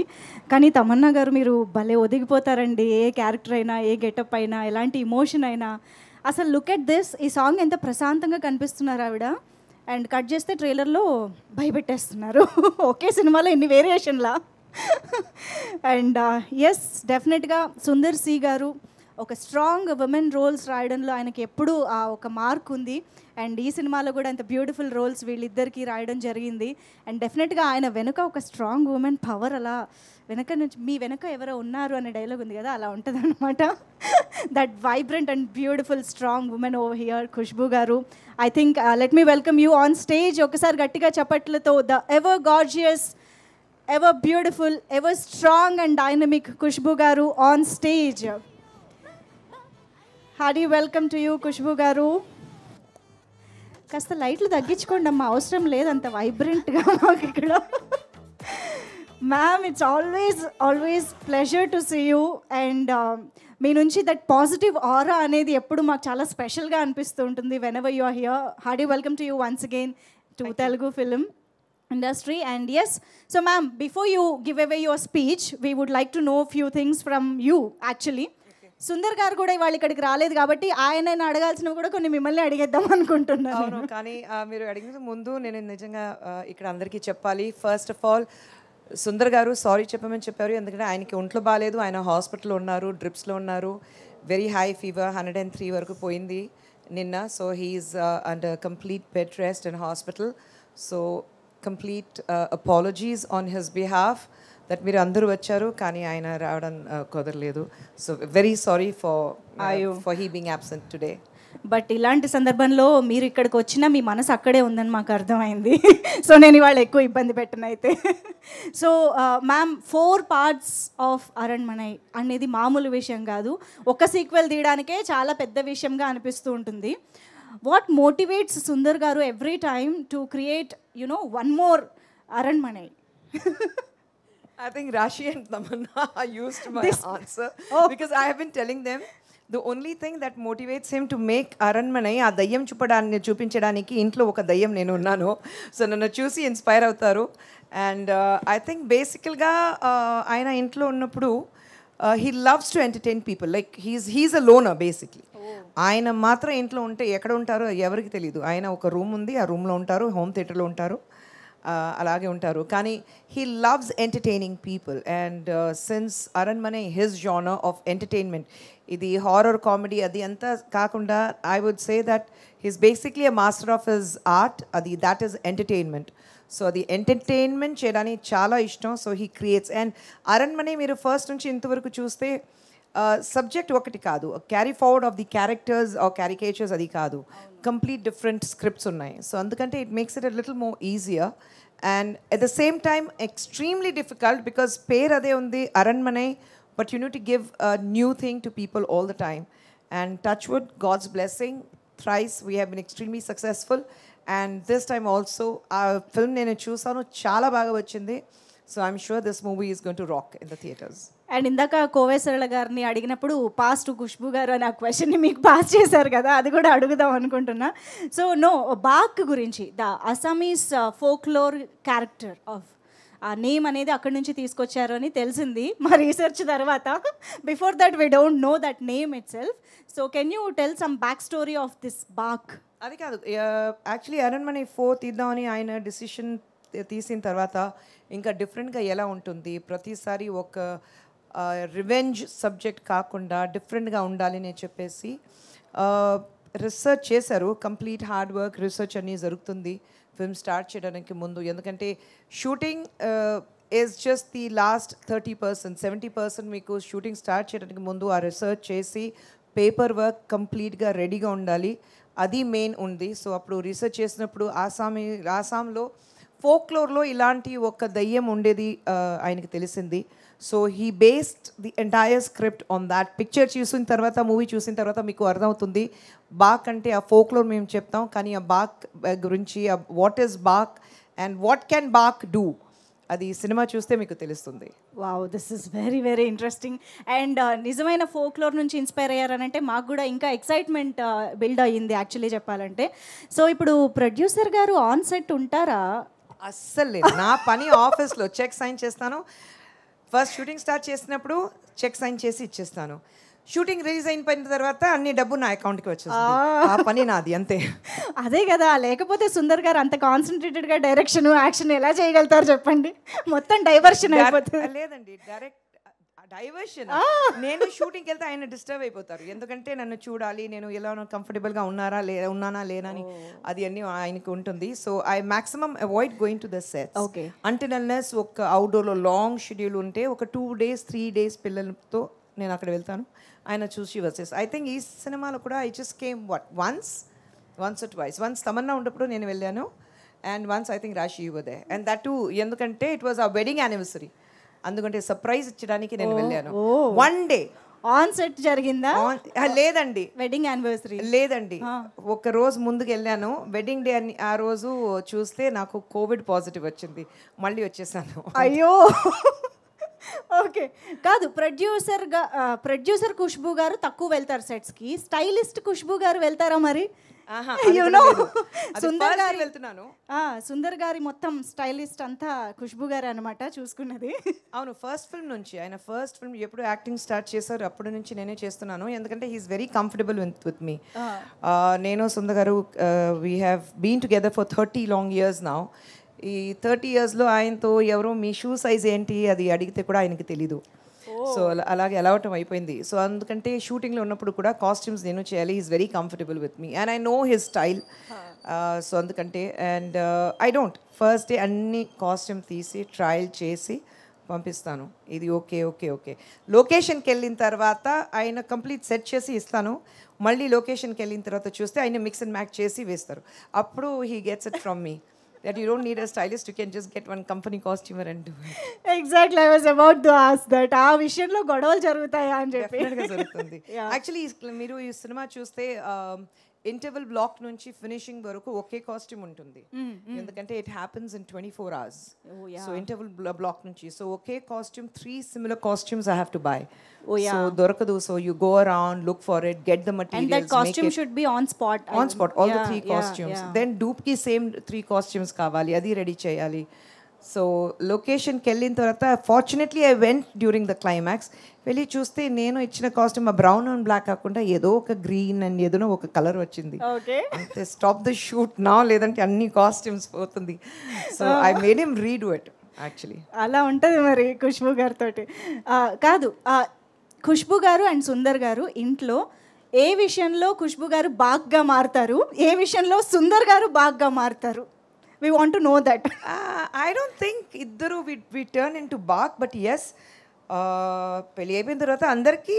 కానీ తమన్నా గారు మీరు భలే ఒదిగిపోతారండి. ఏ క్యారెక్టర్ అయినా, ఏ గెటప్ అయినా, ఎలాంటి ఇమోషన్ అయినా. అసలు లుక్ ఎట్ దిస్, ఈ సాంగ్ ఎంత ప్రశాంతంగా కనిపిస్తున్నారు ఆవిడ. అండ్ కట్ చేస్తే ట్రైలర్లో భయపెట్టేస్తున్నారు. ఒకే సినిమాలో ఎన్ని వేరియేషన్లా. అండ్ ఎస్, డెఫినెట్గా సుందర్ సి గారు ఒక స్ట్రాంగ్ ఉమెన్ రోల్స్ రాయడంలో ఆయనకి ఎప్పుడూ ఆ ఒక మార్క్ ఉంది. అండ్ ఈ సినిమాలో కూడా అంత బ్యూటిఫుల్ రోల్స్ వీళ్ళిద్దరికీ రాయడం జరిగింది. అండ్ డెఫినెట్గా ఆయన వెనుక ఒక స్ట్రాంగ్ ఉమెన్ పవర్, అలా వెనక నుంచి మీ వెనక ఎవరో ఉన్నారు అనే డైలాగ్ ఉంది కదా, అలా ఉంటుంది అనమాట. That vibrant and beautiful strong women over here Khushbu garu. I think let me welcome you on stage. ఒకసారి గట్టిగా చప్పట్లతో the ever gorgeous, ever beautiful, ever strong and dynamic Khushbu Garu on stage. Hearty welcome to you, Khushbu Garu. కాస్త లైట్లు తగ్గించుకోండి అమ్మా, అవసరం లేదు అంత వైబ్రెంట్గా మాకు ఇక్కడ. Ma'am, it's always pleasure to see you. And మీ నుంచి దట్ పాజిటివ్ ఆరా అనేది ఎప్పుడు మాకు చాలా స్పెషల్గా అనిపిస్తూ ఉంటుంది whenever you are here. Hearty welcome to you once again to Telugu film industry. And yes, so ma'am, before you give away your speech, we would like to know a few things from you actually. Sundar గారు కూడా ఇవాళ ఇక్కడికి రాలేదు కాబట్టి ఆయన అడగాల్సినవి కూడా కొన్ని మిమ్మల్ని అడిగేద్దాం అనుకుంటున్నాను. అవును, కానీ మీరు అడిగిన ముందు నేను నిజంగా ఇక్కడ అందరికీ చెప్పాలి. ఫస్ట్ ఆఫ్ ఆల్ సుందర్ గారు సారీ చెప్పమని చెప్పారు, ఎందుకంటే ఆయనకి ఒంట్లో బాగాలేదు, ఆయన హాస్పిటల్లో ఉన్నారు, డ్రిప్స్లో ఉన్నారు, వెరీ హై ఫీవర్ 103 వరకు పోయింది నిన్న. So he's under complete bed rest in hospital. So complete apologies on his behalf that మీరు అందరూ వచ్చారు కానీ ఆయన రావడం కుదరలేదు. So very sorry for he being absent today. But ఇలాంటి సందర్భంలో మీరు ఇక్కడికి వచ్చినా మీ మనసు అక్కడే ఉందని మాకు అర్థమైంది. సో నేను ఇవాళ ఎక్కువ ఇబ్బంది పెట్టను అయితే. So ma'am, 4 parts of Aranmanai అనేది మామూలు విషయం కాదు. ఒక సీక్వెల్ తీయడానికే చాలా పెద్ద విషయంగా అనిపిస్తూ ఉంటుంది. What motivates Sundar Garu every time to create, one more Aranmanai? I think Rashi and Tamanna used my answer because I have been telling them the only thing that motivates him to make Aranmanai, ఆ దయ్యం చూపించడానికి ఇంట్లో ఒక దయ్యం నేను ఉన్నాను. So నన్ను చూసి ఇన్స్పైర్ అవుతారు. అండ్ ఐ థింక్ బేసికల్గా ఆయన ఇంట్లో ఉన్నప్పుడు he loves to entertain people. Like he's a loner basically. ఆయన మాత్రం ఇంట్లో ఉంటే ఎక్కడ ఉంటారో ఎవరికి తెలియదు. ఆయన ఒక రూమ్ ఉంది, ఆ రూమ్లో ఉంటారు, హోమ్ థియేటర్లో ఉంటారు, అలాగే ఉంటారు. కానీ he loves entertaining people. And since Aranmanai his genre of entertainment, ఇది హారర్ కామెడీ అది అంతా కాకుండా I would say that he's basically a master of his art. That is entertainment. So అది ఎంటర్టైన్మెంట్ చేయడానికి చాలా ఇష్టం. So he creates. And Aranmanai మీరు first నుంచి ఇంతవరకు చూస్తే సబ్జెక్ట్ ఒకటి కాదు, carry forward of the characters or caricatures అది కాదు, కంప్లీట్ డిఫరెంట్ స్క్రిప్ట్స్ ఉన్నాయి. సో అందుకంటే it makes it a little more easier and at the same time extremely difficult because పేరు అదే ఉంది Aranmanai, but you need to give a new thing to people all the time. And touch wood, god's blessing, thrice we have been extremely successful. And this time also ఆ film నేను చూసాను, చాలా బాగా వచ్చింది. So I'm sure this movie is going to rock in the theatres. And ఇందాక కోవేశ్వరల గారిని అడిగినప్పుడు pass to Khushbu గారు అని ఆ క్వశ్చన్ని మీకు పాస్ చేశారు కదా, అది కూడా అడుగుదాం అనుకుంటున్నా. సో బాక్ గురించి, the Assamese folklore character of a name అనేది అక్కడి నుంచి తీసుకొచ్చారు అని తెలిసింది మా రీసెర్చ్ తర్వాత. Before that we don't know that name itself. So can you tell some back story of this Baak? అది కాదు, యాక్చువల్లీ అరణ్మనై 4 తీద్దామని ఆయన డిసిషన్ తీసిన తర్వాత ఇంకా డిఫరెంట్గా ఎలా ఉంటుంది, ప్రతిసారి ఒక రివెంజ్ సబ్జెక్ట్ కాకుండా డిఫరెంట్గా ఉండాలి అని చెప్పేసి రీసెర్చ్ చేశారు. కంప్లీట్ హార్డ్ వర్క్ రీసెర్చ్ అన్నీ జరుగుతుంది ఫిల్మ్ స్టార్ట్ చేయడానికి ముందు. ఎందుకంటే shooting is just the last 30%, 70% మీకు షూటింగ్ స్టార్ట్ చేయడానికి ముందు ఆ రీసెర్చ్ చేసి పేపర్ వర్క్ కంప్లీట్గా రెడీగా ఉండాలి, అది మెయిన్ ఉంది. సో అప్పుడు రీసెర్చ్ చేసినప్పుడు ఆసాంలో ఫోక్లోర్లో ఇలాంటి ఒక దయ్యం ఉండేది ఆయనకి తెలిసింది. So he based the entire script on that. Picture చూసిన తర్వాత, మూవీ చూసిన తర్వాత మీకు అర్థమవుతుంది బాక్ అంటే ఆ ఫోక్లోర్ మేము చెప్తాం, కానీ ఆ బాక్ గురించి what is Baak and what can Baak do అది సినిమా చూస్తే మీకు తెలుస్తుంది. Wow, this is very very interesting. And నిజమైన ఫోక్లోర్ నుంచి ఇన్స్పైర్ అయ్యారనంటే మాకు కూడా ఇంకా ఎక్సైట్మెంట్ బిల్డ్ అయ్యింది యాక్చువల్లీ చెప్పాలంటే. సో ఇప్పుడు ప్రొడ్యూసర్ గారు ఆన్ సెట్ ఉంటారా? అస్సలు లేదు. నా పని ఆఫీస్లో చెక్ సైన్ చేస్తాను. ఫస్ట్ షూటింగ్ స్టార్ట్ చేసినప్పుడు చెక్ సైన్ చేసి ఇచ్చేస్తాను. షూటింగ్ రిలీజ్ అయిపోయిన తర్వాత అన్ని డబ్బు నా అకౌంట్కి వచ్చేస్తుంది. ఆ పని నాది అంతే. అదే కదా, లేకపోతే సుందర్ గారు అంత కాన్సన్ట్రేటెడ్గా డైరెక్షన్ యాక్షన్ ఎలా చేయగలుగుతారు చెప్పండి, మొత్తం డైవర్షన్ అయిపోతుంది. లేదండి, డైవర్షన్. నేను షూటింగ్కి వెళ్తే ఆయన డిస్టర్బ్ అయిపోతారు, ఎందుకంటే నన్ను చూడాలి, నేను ఎలా కంఫర్టబుల్గా ఉన్నానా లేనా అని అది అన్నీ ఆయనకు ఉంటుంది. So I maximum avoid going to the sets అంటే అన్లెస్ ఒక అవుట్డోర్లో లాంగ్ షెడ్యూల్ ఉంటే ఒక 2 days 3 days పిల్లలతో నేను అక్కడ వెళ్తాను, ఆయన చూసి వచ్చేసి. ఐ థింక్ ఈ సినిమాలో కూడా I just came once or twice. Once Tamannaah ఉన్నప్పుడు నేను వెళ్ళాను, and once I think Raashi you were there, and that too ఎందుకంటే it was a wedding anniversary, అందుకంటే సర్ప్రైజ్ ఇచ్చడానికి నేను వెళ్ళాను. 1 day ఆన్ సెట్ జరిగిందా? లేదండి, వెడ్డింగ్ యానివర్సరీ లేదండి, ఒక రోజు ముందుకు వెళ్ళాను. వెడ్డింగ్ డే అని ఆ రోజు చూస్తే నాకు కోవిడ్ పాజిటివ్ వచ్చింది, మళ్ళీ వచ్చేసాను. అయ్యో ఓకే. కాదు, ప్రొడ్యూసర్ ఖుష్బూ గారు తక్కువ వెళ్తారు సెట్స్కి, స్టైలిస్ట్ ఖుష్బూ గారు వెళ్తారా మరి? సుందర్ గారి మొత్తం స్టైలిస్ట్ అంతా ఖుష్బూ గారు అనమాట చూసుకున్నది. అవును, ఫస్ట్ ఫిల్మ్ నుంచి ఆయన ఫస్ట్ ఫిల్మ్ ఎప్పుడు యాక్టింగ్ స్టార్ట్ చేశారు అప్పటి నుంచి నేనే చేస్తున్నాను, ఎందుకంటే he's very comfortable with me. నేను సుందర్ గారు we have been together for 30 long years now. ఈ 30 yearsలో ఆయనతో ఎవరో మీ షూ సైజ్ ఏంటి అది అడిగితే కూడా ఆయనకి తెలీదు. సో అలాగే అలవాటం అయిపోయింది. సో అందుకంటే షూటింగ్లో ఉన్నప్పుడు కూడా కాస్ట్యూమ్స్ నేను చేయాలి, is very comfortable with me and I know his style. So అందుకంటే and I don't first day అన్ని కాస్ట్యూమ్ తీసి ట్రయల్ చేసి పంపిస్తాను, ఇది ఓకే ఓకే ఓకే. లొకేషన్కి వెళ్ళిన తర్వాత ఆయన కంప్లీట్ సెట్ చేసి ఇస్తాను, మళ్ళీ లొకేషన్కి వెళ్ళిన తర్వాత చూస్తే ఆయన మిక్స్ అండ్ మ్యాచ్ చేసి వేస్తారు, అప్పుడు he gets it from me. That you don't need a stylist, you can just get one company costumer and do it. Exactly, I was about to ask that. ఆ విషయంలో గొడవలు జరుగుతాయా అని చెప్పి. డెఫినెట్గా జరుగుతుంది. యాక్చువల్లీ మీరు ఈ సినిమా చూస్తే ఇంటర్వల్ బ్లాక్ నుంచి ఫినిషింగ్ వరకు ఒకే కాస్ట్యూమ్ ఉంటుంది, ఎందుకంటే it happens in 24 hours. So interval block నుంచి సో ఒకే costume 3 similar costumes I have to buy. So దొరకదు, so you go around, look for it, get the materials, and that costume should be on spot all the 3 costumes. Then dupe ki same 3 costumes కావాలి, అది ready చేయాలి. So లొకేషన్కి వెళ్ళిన తర్వాత fortunately I went during the climax, వెళ్ళి చూస్తే నేను ఇచ్చిన కాస్ట్యూమ్ ఆ బ్రౌన్ అండ్ బ్లాక్ కాకుండా ఏదో ఒక గ్రీన్ అండ్ ఏదో ఒక కలర్ వచ్చింది. అంటే స్టాప్ ద షూట్ నా, లేదంటే అన్ని కాస్ట్యూమ్స్ పోతుంది. So I made him redo it. Actually అలా ఉంటుంది మరి ఖుష్బూ గారితో. కాదు, ఖుష్బూ గారు అండ్ సుందర్ గారు ఇంట్లో ఏ విషయంలో ఖుష్బూ గారు బాగ్గా మారుతారు, ఏ విషయంలో సుందర్ గారు బాగ్గా మారుతారు? We want to know that. I don't think iddaru we turn into bark, but yes, పెళ్ళి అయిపోయిన తర్వాత అందరికీ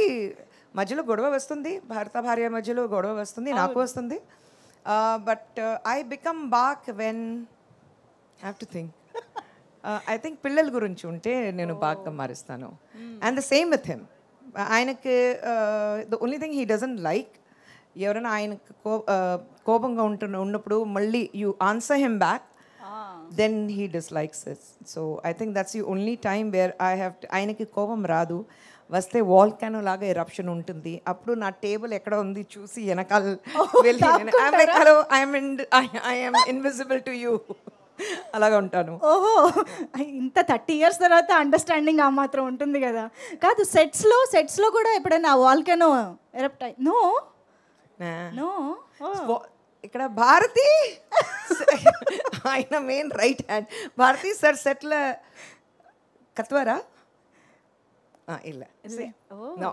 మధ్యలో గొడవ వస్తుంది, భర్త భార్య మధ్యలో గొడవ వస్తుంది, నాకు వస్తుంది. But I become Baak when I have to think. I think పిల్లల గురించి ఉంటే నేను బాగా మారుస్తాను. And the same with him. ఆయనకి the only thing he doesn't like, ఎవరైనా ఆయనకు కోపంగా ఉన్నప్పుడు మళ్ళీ you answer him back, then he dislikes it. So I think that's the only time where I have ఆయనకి కోపం రాదు, వస్తే వాల్కానో లాగా ఎరప్షన్ ఉంటుంది, అప్పుడు నా టేబుల్ ఎక్కడ ఉంది చూసి వెనకాల వెళ్ళి hello I'm invisible to you అలాగా ఉంటాను. ఓహో, ఇంత 30 years తర్వాత అండర్స్టాండింగ్ ఆ మాత్రం ఉంటుంది కదా. కాదు, సెట్స్లో కూడా ఎప్పుడైనా వాల్కానో ఎరప్ట్ అయ్యి? No no. ఇక్కడ భారతి ఆయన main right hand, Bharathi sir సెట్ల కత్వరా ಇಲ್ಲ నో,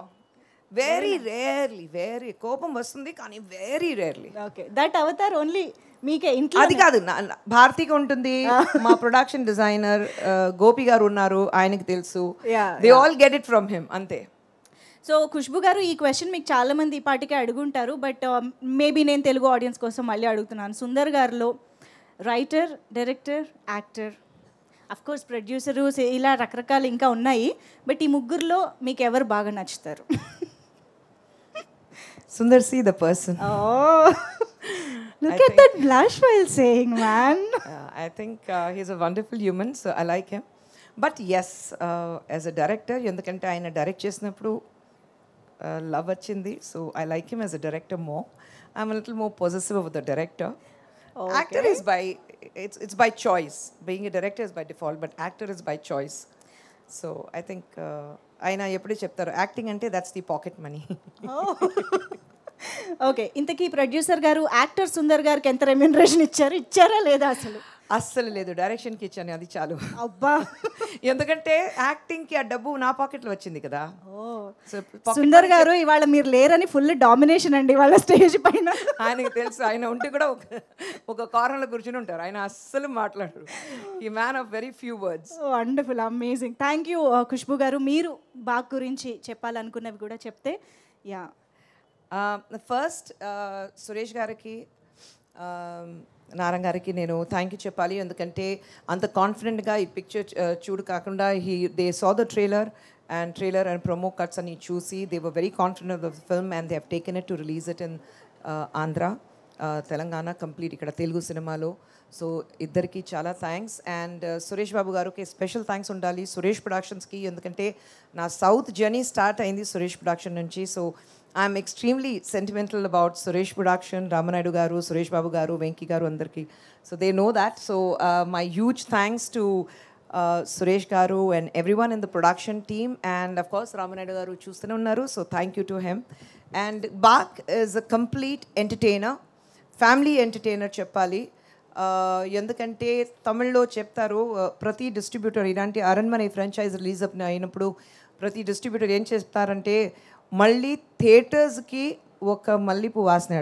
వెరీ రేర్లీ, వెరీ కోపం వస్తుంది కానీ very rarely. Okay, that Avatar only మీకే ఇంట్లో? అది కాదు, భారతికి ఉంటుంది, మా ప్రొడక్షన్ డిజైనర్ గోపి గారు ఉన్నారు, ఆయనకి తెలుసు, they all get it from him, అంతే. సో ఖుష్బూ గారు, ఈ క్వశ్చన్ మీకు చాలామంది ఈ పాటికే అడుగుంటారు, బట్ మేబీ నేను తెలుగు ఆడియన్స్ కోసం మళ్ళీ అడుగుతున్నాను. సుందర్ గారిలో writer, director, actor, of course producer, ఇలా రకరకాలు ఇంకా ఉన్నాయి, బట్ ఈ ముగ్గురులో మీకు ఎవరు బాగా నచ్చుతారు? Sundar see the person. Look at that blush while saying, man. I think he's a wonderful human, so I like him. But yes, as a director, ఎందుకంటే ఆయన డైరెక్ట్ చేసినప్పుడు love వచ్చింది, so I like him as a director more. I'm a little more possessive of the director. Okay. Actor is by, it's by choice. Being a director is by default, but actor is by choice. So I think ఆయన ఎప్పుడూ చెప్తారు, acting అంటే that's the pocket money. Okay, ఇంతకీ producer గారు actor Sundar గారికి ఎంత remuneration ఇచ్చారా లేదా అసలు? అస్సలు లేదు, డైరెక్షన్కి ఇచ్చాను, అది చాలు. అబ్బా ఎందుకంటే యాక్టింగ్కి ఆ డబ్బు నా పాకెట్లో వచ్చింది కదా. సో సుందర్ గారు ఇవాళ మీరు లేరని ఫుల్ డామినేషన్ అండి వాళ్ళ స్టేజ్ పైన. ఆయనకి తెలుసు, ఆయన ఉంటే కూడా ఒక కార్నర్లో కూర్చుని ఉంటారు, ఆయన అస్సలు మాట్లాడరు. ఈ man of very few words. Wonderful, amazing. Thank you Khushbu గారు. మీరు బాగ్ గురించి చెప్పాలనుకున్నవి కూడా చెప్తే. యా, ఫస్ట్ సురేష్ గారికి, నారాయణ గారికి నేను థ్యాంక్ యూ చెప్పాలి. ఎందుకంటే అంత కాన్ఫిడెంట్గా ఈ పిక్చర్ చూడు కాకుండా they saw the trailer and promo cuts అని చూసి they were very confident of the film and they have taken it to release it in Andhra, Telangana, complete ఇక్కడ తెలుగు సినిమాలో. సో ఇద్దరికి చాలా థ్యాంక్స్. అండ్ సురేష్ బాబు గారికి స్పెషల్ థ్యాంక్స్ ఉండాలి, సురేష్ ప్రొడక్షన్స్కి. ఎందుకంటే నా సౌత్ జర్నీ స్టార్ట్ అయింది సురేష్ ప్రొడక్షన్ నుంచి. So I'm extremely sentimental about Suresh production, Ramanaidu garu, Suresh Babu garu, Venky garu అందరికీ. So they know that. So my huge thanks to Suresh garu and everyone in the production team. And of course Ramanaidu garu చూస్తూనే ఉన్నారు, so thank you to him. And Baag is a complete entertainer, family entertainer చెప్పాలి. ఎందుకంటే తమిళ్లో చెప్తారు, ప్రతి distributor ఇలాంటి Aranmanai franchise release అయినప్పుడు ప్రతి డిస్ట్రిబ్యూటర్ ఏం చేస్తారంటే మళ్ళీ థియేటర్స్కి ఒక మల్లెపూ వాసన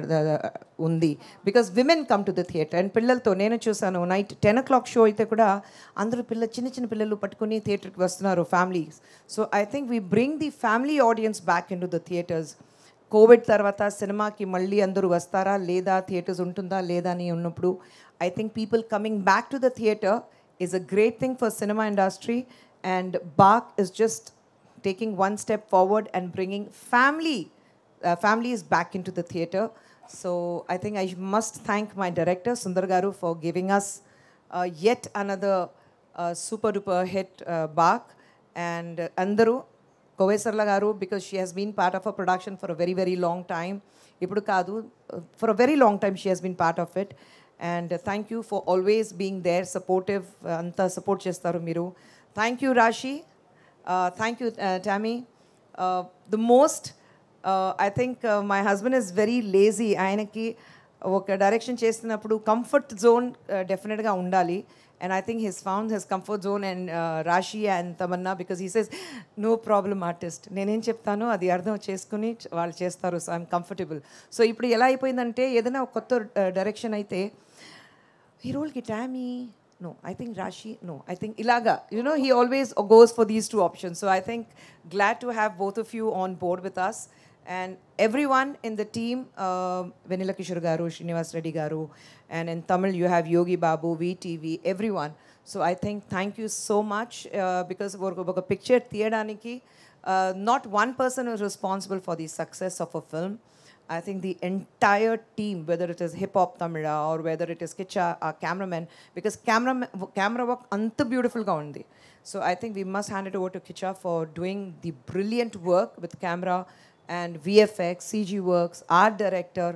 ఉంది. Because women come to the theatre and పిల్లలతో నేను చూసాను, నైట్ 10 o'clock షో అయితే కూడా అందరూ చిన్న పిల్లలు పట్టుకుని థియేటర్కి వస్తున్నారు, families. So I think we bring the family audience back in to the theatres. Covid తర్వాత సినిమాకి మళ్ళీ అందరూ వస్తారా లేదా, థియేటర్స్ ఉంటుందా లేదా అని ఉన్నప్పుడు I think people coming back to the theatre is a great thing for cinema industry. And Baak is just taking one step forward and bringing families back into the theatre. So I think I must thank my director Sundar Garu for giving us yet another super duper hit, Baag. And Andaru Kovesarla Garu, because she has been part of a production for a very very long time. Ippudu kaadu, for a very long time she has been part of it. And thank you for always being there, supportive, anta support chestaru meeru. Thank you Rashi. Thank you, Tammy. The most, I think my husband is very lazy. ఆయనకి ఒక direction చేస్తున్నప్పుడు comfort zone డెఫినెట్గా ఉండాలి. And I think he's found his comfort zone and Rashi and Tamanna, because he says, no problem artist. నేనేం చెప్తానో అది అర్థం చేసుకుని వాళ్ళు చేస్తారు. So I'm comfortable. సో ఇప్పుడు ఎలా అయిపోయిందంటే ఏదైనా కొత్త డైరెక్షన్ అయితే ఈ రోల్కి Tommy, no, I think Rashi, no, I think Ilaga. You know, he always goes for these two options. So I think glad to have both of you on board with us. And everyone in the team, Venila Kishore Garu, Srinivas Reddy Garu, and in Tamil you have Yogi Babu, VTV, everyone. So I think thank you so much, because a picture theyadaniki, not one person is responsible for the success of a film. I think the entire team, whether it is Hip Hop Tamila or whether it is Kicha, our cameraman, because camera work anta beautiful ga undi. So I think we must hand it over to Kicha for doing the brilliant work with camera and VFX, CG works, art director.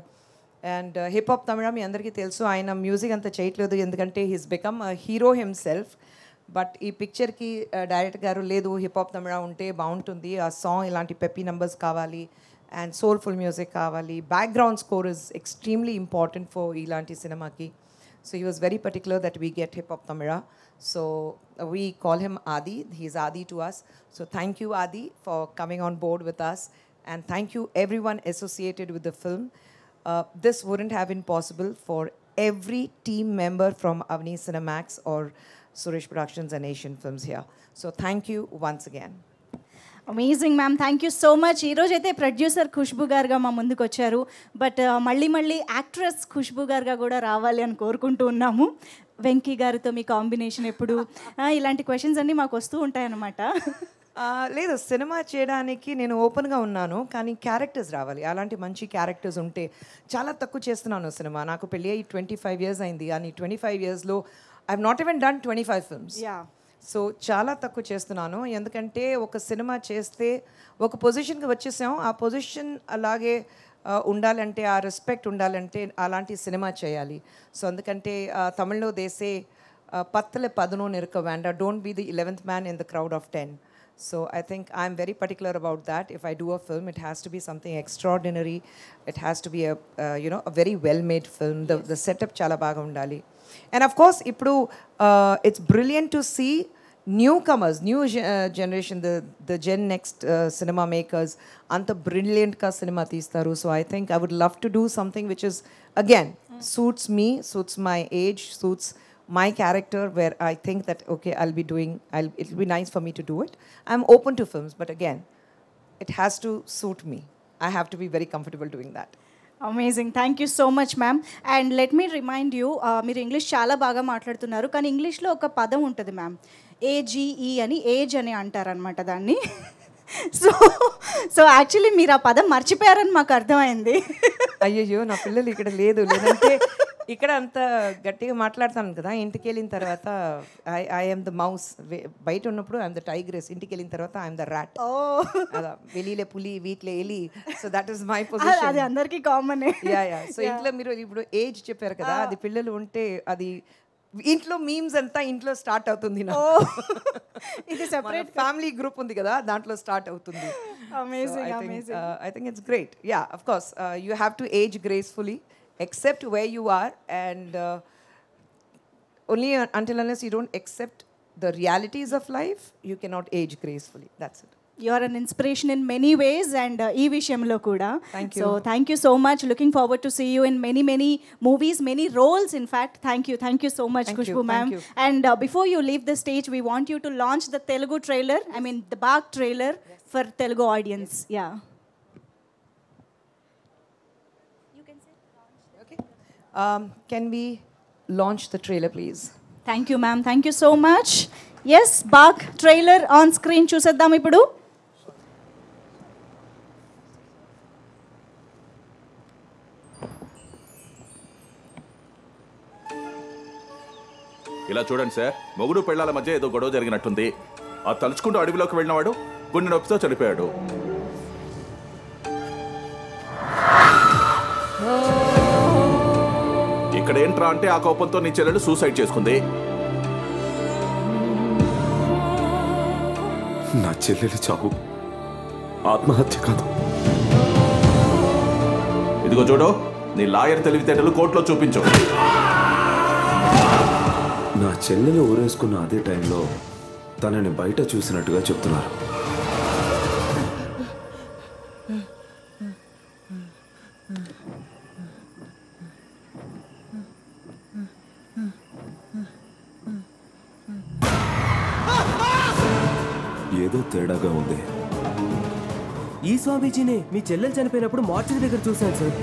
And Hip Hop Tamila mi andarki telusu ayana music anta cheyatledu endukante he's become a hero himself. But ఈ పిక్చర్కి director గారు లేదు hip hop తమిళ ఉంటే బాగుంటుంది, ఆ song ఇలాంటి peppy numbers కావాలి and soulful music కావాలి, background score is extremely important for ఇలాంటి సినిమాకి. So he was very particular that we get hip hop Tamizha. So we call him Aadhi, he's Aadhi to us. So thank you Aadhi for coming on board with us, and thank you every one associated with the film. This wouldn't have been possible for every team member from Avni Cinemax or Suresh Productions and Asian Films here. So thank you once again. Amazing ma'am, thank you so much. ఈరోజు అయితే producer Khushbu గారుగా మా ముందుకు వచ్చారు, but మళ్ళీ actress Khushbu గారుగా కూడా రావాలి అని కోరుకుంటూ ఉన్నాము. వెంకీ గారితో మీ కాంబినేషన్ ఎప్పుడు, ఇలాంటి క్వశ్చన్స్ అన్నీ మాకు వస్తూ ఉంటాయన్నమాట. లేదు, సినిమా చేయడానికి నేను ఓపెన్గా ఉన్నాను, కానీ క్యారెక్టర్స్ రావాలి. అలాంటి మంచి క్యారెక్టర్స్ ఉంటే చాలా తక్కువ చేస్తున్నాను సినిమా. నాకు పెళ్ళి అయ్యి 25 years అయింది, కానీ 25 yearsలో I have not even done 25 films. సో చాలా తక్కువ చేస్తున్నాను, ఎందుకంటే ఒక సినిమా చేస్తే ఒక పొజిషన్కి వచ్చేసాం, ఆ పొజిషన్ అలాగే ఉండాలంటే, ఆ రెస్పెక్ట్ ఉండాలంటే అలాంటి సినిమా చేయాలి. సో అందుకంటే తమిళ్లో దేసే పత్తలే పదనో నిరక వేండా, don't be the 11th man in the crowd of 10. So I think I'm very particular about that. If I do a film, it has to be something extraordinary. It has to be a very well-made film. The setup chala baga undali. And of course, it's brilliant to see newcomers, new generation, the Gen Next cinema makers, anta brilliant ka cinema teestaru. So I think I would love to do something which is, again, suits me, suits my age, suits my character, where I think that, okay, it'll be nice for me to do it. I'm open to films, but again, it has to suit me. I have to be very comfortable doing that. Amazing, thank you so much ma'am. And let me remind you, మీరు English చాలా బాగా మాట్లాడుతున్నారు, కానీ ఇంగ్లీష్లో ఒక పదం ఉంటుంది ma'am, AGE అని, ఏజ్ అని అంటారనమాట దాన్ని. సో యాక్చువల్లీ మీరు ఆ పదం మర్చిపోయారని మాకు అర్థమైంది. అయ్యయ్యో, నా పిల్లలు ఇక్కడ లేదంటే ఇక్కడ అంత గట్టిగా మాట్లాడతాను కదా, ఇంటికి వెళ్ళిన తర్వాత ఐఎమ్ ద మౌస్, బయట ఉన్నప్పుడు ఐఎమ్ ద టైగ్రెస్, ఇంటికి వెళ్ళిన తర్వాత ఐఎమ్ ద ర్యాట్. అలా వెలీలే పులి, వీటిలో ఎలి. So that is my position. అది అందరికీ కామన్. యా. సో ఇంట్లో మీరు ఇప్పుడు ఏజ్ చెప్పారు కదా, అది పిల్లలు ఉంటే అది ఇంట్లో మీమ్స్ అంతా ఇంట్లో స్టార్ట్ అవుతుంది. ఇది సెపరేట్ ఫ్యామిలీ గ్రూప్ ఉంది కదా, దాంట్లో స్టార్ట్ అవుతుంది. I think it's great. Yeah, of course, you have to age gracefully, accept where you are, and only until unless you don't accept the realities of life, you cannot age gracefully. That's it. You are an inspiration in many ways, and ee vishayamlo kuda. Thank you. So thank you so much. Looking forward to see you in many movies, many roles in fact. Thank you so much, Khushbu ma'am. And before you leave the stage, we want you to launch the Telugu trailer, the Baag trailer, for Telugu audience. Yeah. You can say launch. Okay. Can we launch the trailer, please? Thank you ma'am. Thank you so much. Yes, Baag trailer on screen చూసేద్దాం ఇప్పుడు. ఇలా చూడండి sir, మొగుడు పెళ్ళాల మధ్య ఏదో గొడవ జరిగినట్టుంది. ఆ తలుచుకుంటూ అడవిలోకి వెళ్ళినవాడు గుండె నొప్పితో చనిపోయాడు. ఇక్కడ ఏంట్రా అంటే ఆ కోపంతో నీ చెల్లెలు సూసైడ్ చేసుకుంది. నా చెల్లెలు చావు ఆత్మహత్య కాదు. ఇదిగో చూడు, నీ లాయర్ తెలివితేటలు కోర్టులో చూపించు. నా చెల్లెలు ఊరేసుకున్న అదే టైంలో తనని బయట చూసినట్టుగా చెప్తున్నారు. ఏదో తేడాగా ఉంది. ఈ స్వామీజీనే మీ చెల్లెలు చనిపోయినప్పుడు మార్చి దగ్గర చూశాను సార్.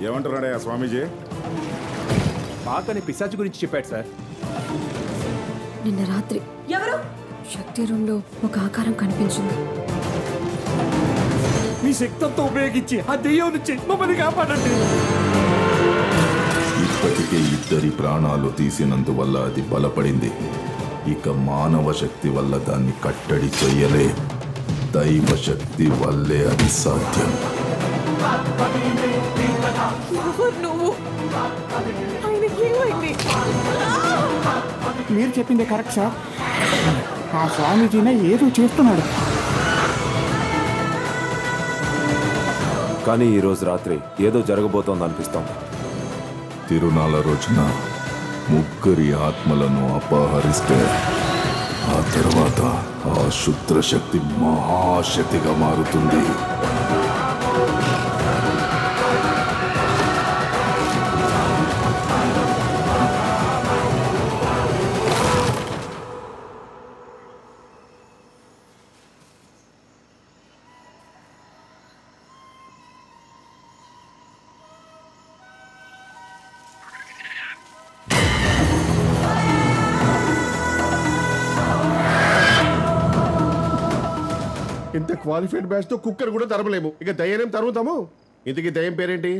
ఏమంటున్నాడే ఆ స్వామీజీ? బాకని పిశాచి గురించి చెప్పాడు సార్. నిన్న రాత్రి ఎవరు శక్తి రూమ్ లో ఒక ఆకారం కనిపించింది. మీ శక్తితో ఉపయోగించి ఆ దెయ్యం నుంచి మమ్మల్ని కాపాడండి. ఇప్పటికే ఇద్దరి ప్రాణాలు తీసినందువల్ల అది బలపడింది. ఇక మానవ శక్తి వల్ల దాన్ని కట్టడి చెయ్యలే. దైవ శక్తి వల్లే అది సాధ్యం. మీరు చెప్పింది కరెక్ట్ సార్. ఆ స్వామీజీనే ఏదో చేస్తున్నాడు. కానీ ఈరోజు రాత్రి ఏదో జరగబోతోంది అనిపిస్తోంది. తిరునాళ్ళ రోజున ముగ్గురి ఆత్మలను అపహరిస్తే ఆ తర్వాత ఆ శుద్ర శక్తి మహాశక్తిగా మారుతుంది. ఇంత క్వాలిఫైడ్ బ్యాచ్ తో కుక్కర్ కూడా తరమలేము, ఇక దయ్యం తరుగుతాము. ఇంతకీ దయ్యం పేరేంటి?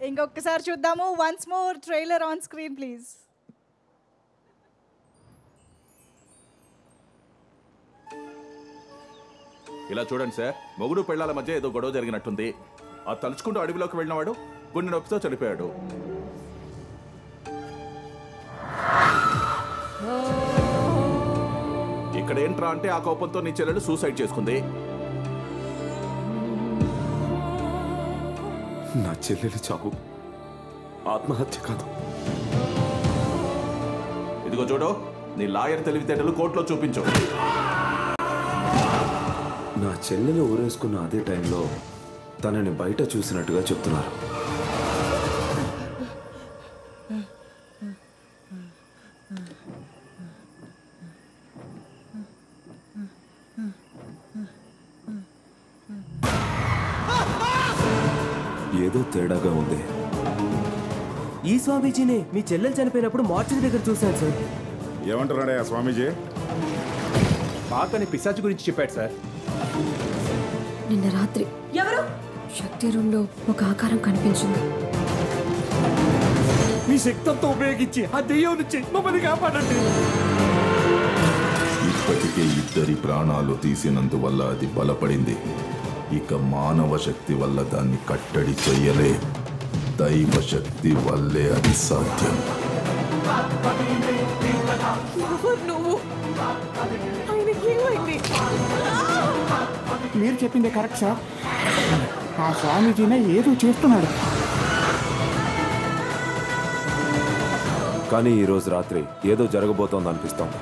ఇంకొకసారి చూద్దాము. Once more trailer on screen please. ఇలా చూడండి సార్, మొగుడు పెళ్ళాల మధ్య ఏదో గొడవ జరిగినట్టుంది. ఆ తలుచుకుంటూ అడవిలోకి వెళ్ళినవాడు గుండె నొప్పితో చనిపోయాడు. ఇక్కడ ఏంట్రా అంటే ఆ కోపంతో నీ చెల్లెలు సూసైడ్ చేసుకుంది. నా చెల్లెలు చావు ఆత్మహత్య కాదు. ఇదిగో చూడు, నీ లాయర్ తెలివితేటలు కోర్టులో చూపించు. నా చెల్లెలు ఊరేసుకున్న అదే టైంలో తనని బయట చూసినట్టుగా చెప్తున్నారు. ఏదో తేడాగా ఉంది. ఈ స్వామీజీనే మీ చెల్లెలు చనిపోయినప్పుడు మార్చిడి దగ్గర చూశాను సార్. ఏమంటున్నాడే ఆ స్వామీజీ? బాకని పిశాచి గురించి చెప్పాడు సార్. నిన్న రాత్రి ఎవరు శక్తి రూమ్ లో ఒక ఆకారం కనిపించింది. మీ శక్తంతో ఉపయోగించి ఆ దెయ్యం నుంచి మమ్మల్ని కాపాడండి. ఇప్పటికే 2 ప్రాణాలు తీసినందువల్ల అది బలపడింది. ఇక మానవ శక్తి వల్ల దాన్ని కట్టడి చెయ్యలే. దైవ శక్తి వల్లే అది సాధ్యం. మీరు చెప్పింది కరెక్ట్ సార్. ఆ స్వామీజీనే ఏదో చేస్తున్నాడు. కానీ ఈరోజు రాత్రి ఏదో జరగబోతోంది అనిపిస్తోంది.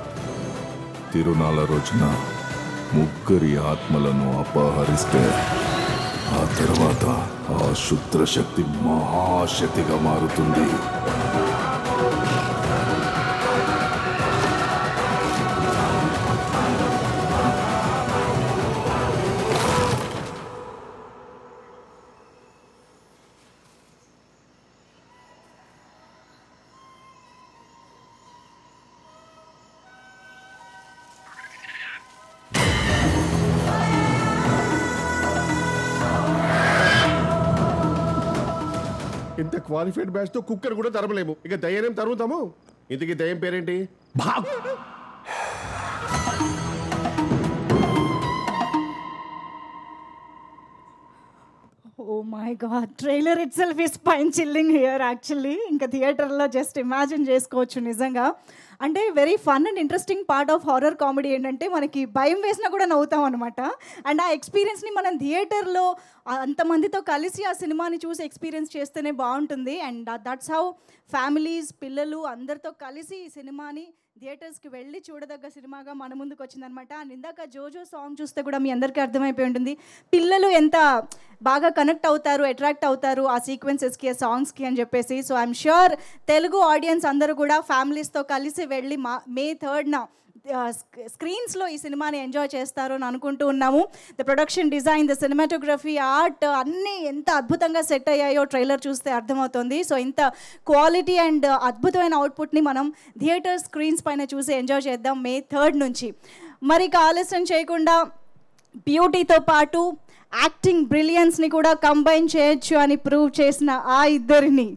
తిరునాళ్ళ రోజున 3 ఆత్మలను అపహరిస్తే ఆ తర్వాత ఆ శుద్ర శక్తి మహాశక్తిగా మారుతుంది. ఇంత క్వాలిఫైడ్ బ్యాచ్ తో కుక్కర్ కూడా తరమలేము. ఇక దయ్యం తరుగుతాము. ఇంతకీ దయ్యం పేరేంటి? Oh my god, trailer itself is spine chilling here actually. ఇంకా థియేటర్లో జస్ట్ ఇమాజిన్ చేసుకోవచ్చు నిజంగా. అంటే very fun and interesting part of horror comedy ఏంటంటే మనకి భయం వేసినా కూడా నవ్వుతాం అనమాట. అండ్ ఆ ఎక్స్పీరియన్స్ని మనం థియేటర్లో అంతమందితో కలిసి ఆ సినిమాని చూసి ఎక్స్పీరియన్స్ చేస్తేనే బాగుంటుంది. అండ్ దట్స్ హౌ ఫ్యామిలీస్, పిల్లలు అందరితో కలిసి ఈ సినిమాని థియేటర్స్కి వెళ్ళి చూడదగ్గ సినిమాగా మన ముందుకు వచ్చిందనమాట. అండ్ ఇందాక జోజో సాంగ్ చూస్తే కూడా మీ అందరికీ అర్థమైపోయి ఉంటుంది పిల్లలు ఎంత బాగా కనెక్ట్ అవుతారు, అట్రాక్ట్ అవుతారు ఆ సీక్వెన్సెస్కి, ఆ సాంగ్స్కి అని చెప్పేసి. So I'm sure Telugu audience అందరూ కూడా ఫ్యామిలీస్తో కలిసి వెళ్ళి May 3న స్క్రీన్స్లో ఈ సినిమాని ఎంజాయ్ చేస్తారు అని అనుకుంటూ ఉన్నాము. The production design, the cinematography, art అన్నీ ఎంత అద్భుతంగా సెట్ అయ్యాయో ట్రైలర్ చూస్తే అర్థమవుతుంది. సో ఇంత క్వాలిటీ అండ్ అద్భుతమైన అవుట్పుట్ని మనం థియేటర్ స్క్రీన్స్ పైన చూసి ఎంజాయ్ చేద్దాం May 3rd నుంచి. మరి ఆలస్యం చేయకుండా బ్యూటీతో పాటు యాక్టింగ్ బ్రిలియన్స్ని కూడా కంబైన్ చేయొచ్చు అని ప్రూవ్ చేసిన ఆ ఇద్దరిని,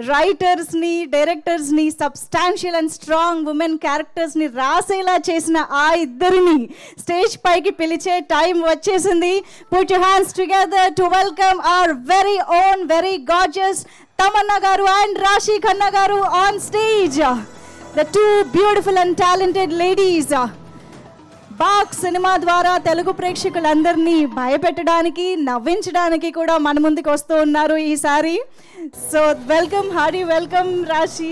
రైటర్స్ని, డైరెక్టర్స్ని, సబ్స్టాన్షియల్ అండ్ స్ట్రాంగ్ ఉమెన్ క్యారెక్టర్స్ని రాసేలా చేసిన ఆ ఇద్దరిని స్టేజ్ పైకి పిలిచే టైం వచ్చేసింది. Put your hands together to welcome our very own, very gorgeous Tamannaah గారు అండ్ రాశి ఖన్నా గారు on stage. The 2 beautiful and talented ladies Baak సినిమా ద్వారా తెలుగు ప్రేక్షకులందరినీ భయపెట్టడానికి, నవ్వించడానికి కూడా మన ముందుకు వస్తూ ఉన్నారు ఈసారి. సో వెల్కమ్, హార్డీ వెల్కమ్ రాశి.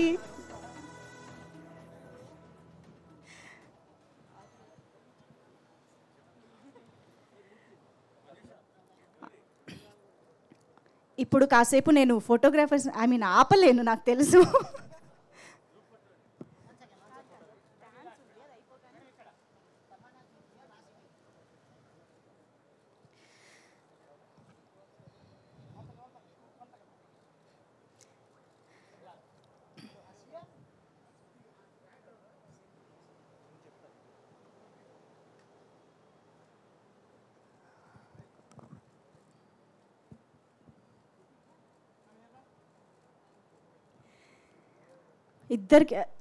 ఇప్పుడు కాసేపు నేను ఫోటోగ్రాఫర్స్ ఆపలేను, నాకు తెలుసు.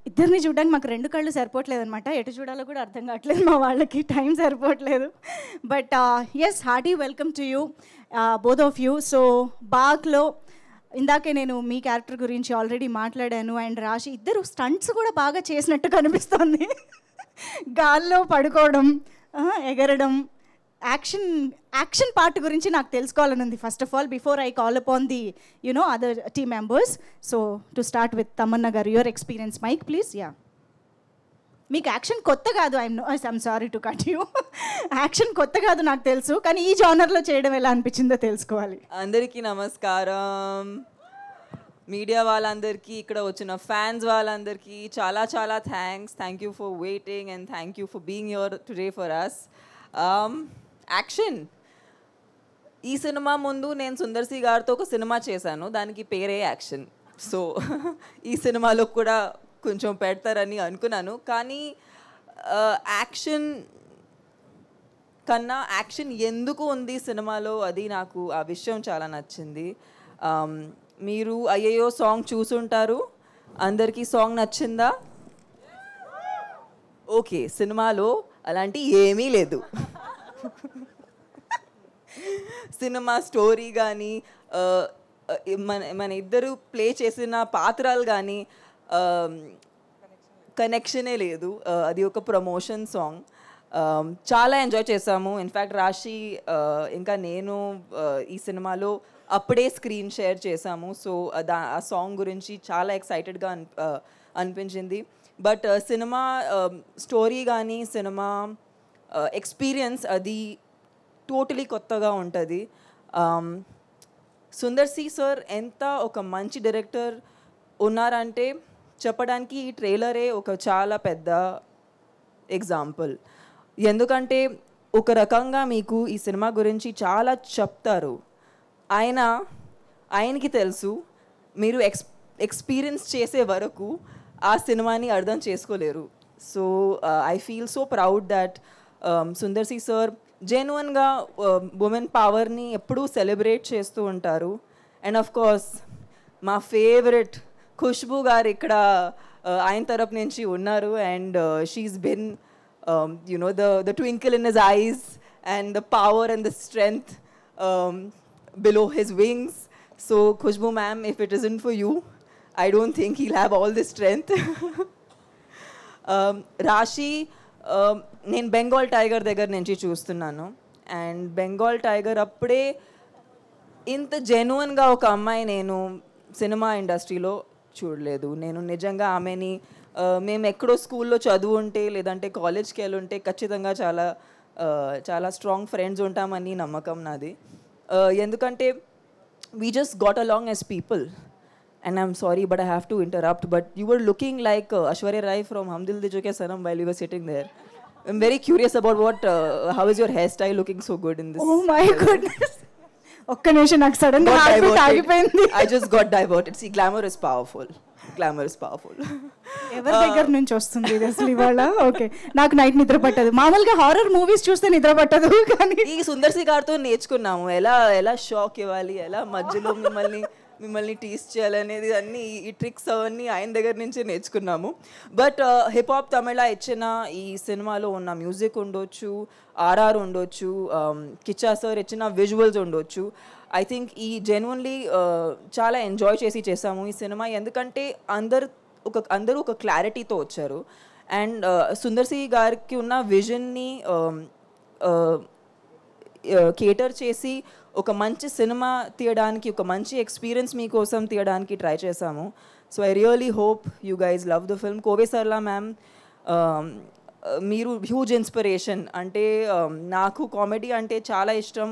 ఇద్దరిని చూడడానికి మాకు 2 కళ్ళు సరిపోవట్లేదు అనమాట. ఎటు చూడాలో కూడా అర్థం కావట్లేదు మా వాళ్ళకి, టైం సరిపోవట్లేదు. But yes, hearty welcome to you both of you. So బాగ్లో ఇందాకే నేను మీ క్యారెక్టర్ గురించి ఆల్రెడీ మాట్లాడాను. అండ్ రాశి ఇద్దరు స్టంట్స్ కూడా బాగా చేసినట్టు కనిపిస్తుంది. గాల్లో పడుకోవడం, ఎగరడం, యాక్షన్ పార్ట్ గురించి నాకు తెలుసుకోవాలని ఉంది. First of all before I call upon the other team members. So to start with Tamannaah garu, your experience. Mic please. Yeah, మీకు యాక్షన్ కొత్త కాదు. I'm sorry to cut you. Action కొత్త కాదు నాకు తెలుసు, కానీ ఈ జానర్లో చేయడం ఎలా అనిపించిందో తెలుసుకోవాలి. అందరికీ నమస్కారం. మీడియా వాళ్ళందరికీ, ఇక్కడ వచ్చిన ఫ్యాన్స్ వాళ్ళందరికీ చాలా చాలా thank you for waiting and thank you for being here today for us. Action, ఈ సినిమా ముందు నేను సుందర్ సి గారితో ఒక సినిమా చేశాను, దానికి పేరే యాక్షన్. సో ఈ సినిమాలో కూడా కొంచెం పెడతారని అనుకున్నాను, కానీ యాక్షన్ కన్నా యాక్షన్ ఎందుకు ఉంది సినిమాలో, అది నాకు ఆ విషయం చాలా నచ్చింది. మీరు అయ్యయ్యో సాంగ్ చూసుంటారు, అందరికీ సాంగ్ నచ్చిందా? ఓకే, సినిమాలో అలాంటి ఏమీ లేదు. సినిమా స్టోరీ కానీ మన ఇద్దరు ప్లే చేసిన పాత్రలు కానీ కనెక్షనే లేదు. అది ఒక ప్రమోషన్ సాంగ్. చాలా ఎంజాయ్ చేసాము. ఇన్ఫ్యాక్ట్ రాశి ఇంకా నేను ఈ సినిమాలో అప్పుడే స్క్రీన్ షేర్ చేసాము. సో ఆ సాంగ్ గురించి చాలా ఎక్సైటెడ్గా అనిపించింది. బట్ సినిమా స్టోరీ కానీ సినిమా ఎక్స్పీరియన్స్ అది టోటలీ కొత్తగా ఉంటుంది. సుందర్ సి సార్ ఎంత ఒక మంచి డైరెక్టర్ ఉన్నారంటే చెప్పడానికి ఈ ట్రైలరే ఒక చాలా పెద్ద ఎగ్జాంపుల్. ఎందుకంటే ఒక రకంగా మీకు ఈ సినిమా గురించి చాలా చెప్తారు. ఆయనకి తెలుసు, మీరు ఎక్స్పీరియన్స్ చేసే వరకు ఆ సినిమాని అర్థం చేసుకోలేరు. So I feel so proud that Sundar C sir జెన్యున్గా ఉమెన్ పవర్ని ఎప్పుడూ సెలబ్రేట్ చేస్తూ ఉంటారు. అండ్ ఆఫ్ కోర్స్ మా ఫేవరెట్ ఖుష్బూ గారు ఇక్కడ ఆయన తరపు నుంచి ఉన్నారు. And she's been the twinkle in his eyes and the power and the strength below his wings. So Khushbu ma'am, if it isn't for you, I don't think he'll have all this strength. రాశి నేను Bengal tiger దగ్గర నుంచి చూస్తున్నాను. And Bengal tiger అప్పుడే ఇంత జెన్యున్గా ఒక అమ్మాయి నేను సినిమా ఇండస్ట్రీలో చూడలేదు. నేను నిజంగా ఆమెని మేము ఎక్కడో స్కూల్లో చదువు ఉంటే లేదంటే కాలేజ్కి వెళ్ళి ఉంటే ఖచ్చితంగా చాలా చాలా స్ట్రాంగ్ ఫ్రెండ్స్ ఉంటామని నమ్మకం నాది. ఎందుకంటే we just got along as people. And I'm sorry, but I have to interrupt. But you were looking like Aishwarya Rai from Hum Dil De Chuke Sanam while you were sitting there. I'm very curious about how is your hairstyle looking so good in this? Oh my goodness. ఒక్క నిమిషం, నాకు sudden గా heart ఆగిపోయింది. I just got diverted. See, glamour is powerful. ఎవరి దగ్గర నుంచి వస్తుంది ఇది అసలు ఇవాళ? ఓకే, నాకు నైట్ నిద్ర పట్టదు. మామూలుగా హారర్ మూవీస్ చూస్తే నిద్ర పట్టదు, కానీ ఈ సుందర్ సి గారితో నేర్చుకున్నాము ఎలా షాక్ ఇవ్వాలి, ఎలా మధ్యలో మిమ్మల్ని టీస్ చేయాలనేది అన్ని ఈ ట్రిక్స్ అవన్నీ ఆయన దగ్గర నుంచి నేర్చుకున్నాము. బట్ హిప్ హాప్ తమిళ ఇచ్చిన ఈ సినిమాలో ఉన్న మ్యూజిక్ ఉండొచ్చు, ఆర్ఆర్ ఉండొచ్చు, కిచ్చా సార్ ఇచ్చిన విజువల్స్ ఉండొచ్చు. ఐ థింక్ ఈ జెన్యున్లీ చాలా ఎంజాయ్ చేసాము ఈ సినిమా. ఎందుకంటే అందరూ ఒక క్లారిటీతో వచ్చారు. అండ్ సుందర్ సి గారికి ఉన్న విజన్ని కేటర్ చేసి ఒక మంచి సినిమా తీయడానికి, ఒక మంచి ఎక్స్పీరియన్స్ మీకోసం తీయడానికి ట్రై చేశాము. So I really hope you guys love the film. Kovai Sarala ma'am, మీరు హ్యూజ్ ఇన్స్పిరేషన్. అంటే నాకు కామెడీ అంటే చాలా ఇష్టం,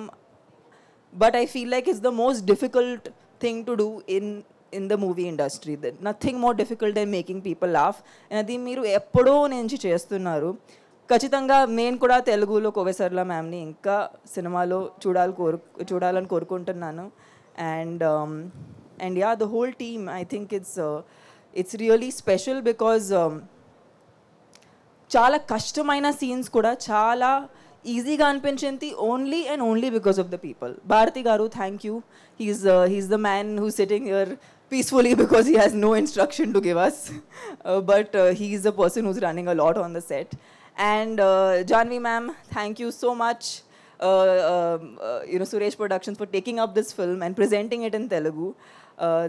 but I feel like it's the most difficult thing to do in the movie industry. Nothing more difficult than making people laugh. అది మీరు ఎప్పుడో నుంచి చేస్తున్నారు. ఖచ్చితంగా నేను కూడా తెలుగులో కోవే సర్లా మ్యామ్ని ఇంకా సినిమాలో చూడాలని కోరుకుంటున్నాను. And yeah, the whole team, I think it's really special because చాలా కష్టమైన సీన్స్ కూడా చాలా ఈజీగా అనిపించింది only because of the people. Bharathi garu, thank you. He's the man who sitting here peacefully because he has no instruction to give us. But he is the person who's running a lot on the set. And Janvi ma'am, thank you so much, Suresh Productions, for taking up this film and presenting it in Telugu.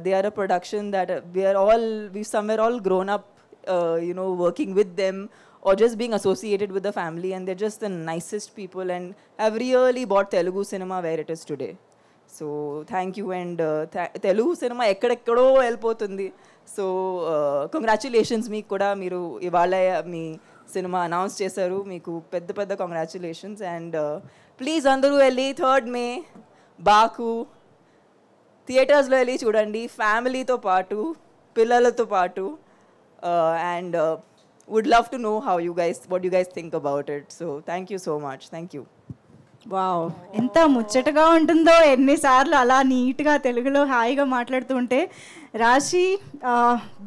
They are a production that we've somewhere all grown up, working with them or just being associated with the family, and they're just the nicest people and have really brought Telugu cinema where it is today. So thank you, and Telugu cinema ekkadekado elpotundi. So congratulations meeku kuda, meeru ivala mee cinema announce chesaru, meeku pedda congratulations, and please andaru velli 3rd May Baku theaters lo velli chudandi family tho paatu pillalato paatu, and would love to know what you guys think about it. So thank you so much. Thank you. Wow, ఎంత ముచ్చటగా ఉంటుందో ఎన్నిసార్లు అలా నీట్గా తెలుగులో హాయిగా మాట్లాడుతూ ఉంటే. Raashi,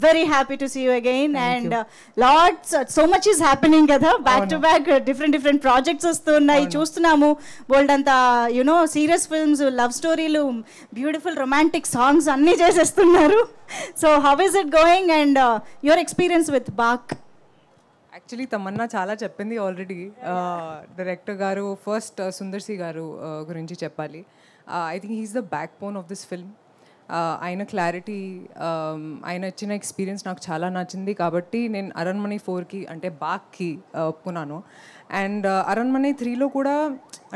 very happy to see you again, and lots so much is happening కదా, back to back different projects వస్తున్నాయి, చూస్తున్నాము. బోల్డ్ అంతా సీరియస్ ఫిల్మ్స్, లవ్ స్టోరీలు, బ్యూటిఫుల్ రొమాంటిక్ సాంగ్స్ అన్నీ చేసేస్తున్నారు. So how is it going and your experience with Baak? Actually Tamannaah చాలా చెప్పింది ఆల్రెడీ. Director garu first Sundar C garu గురించి చెప్పాలి. I think he's the backbone of this film. ఆయన క్లారిటీ, ఆయన ఇచ్చిన ఎక్స్పీరియన్స్ నాకు చాలా నచ్చింది. కాబట్టి నేను అరణ్మణి 4కి అంటే బాక్కి ఒప్పుకున్నాను. అండ్ అరణ్మణి 3లో కూడా,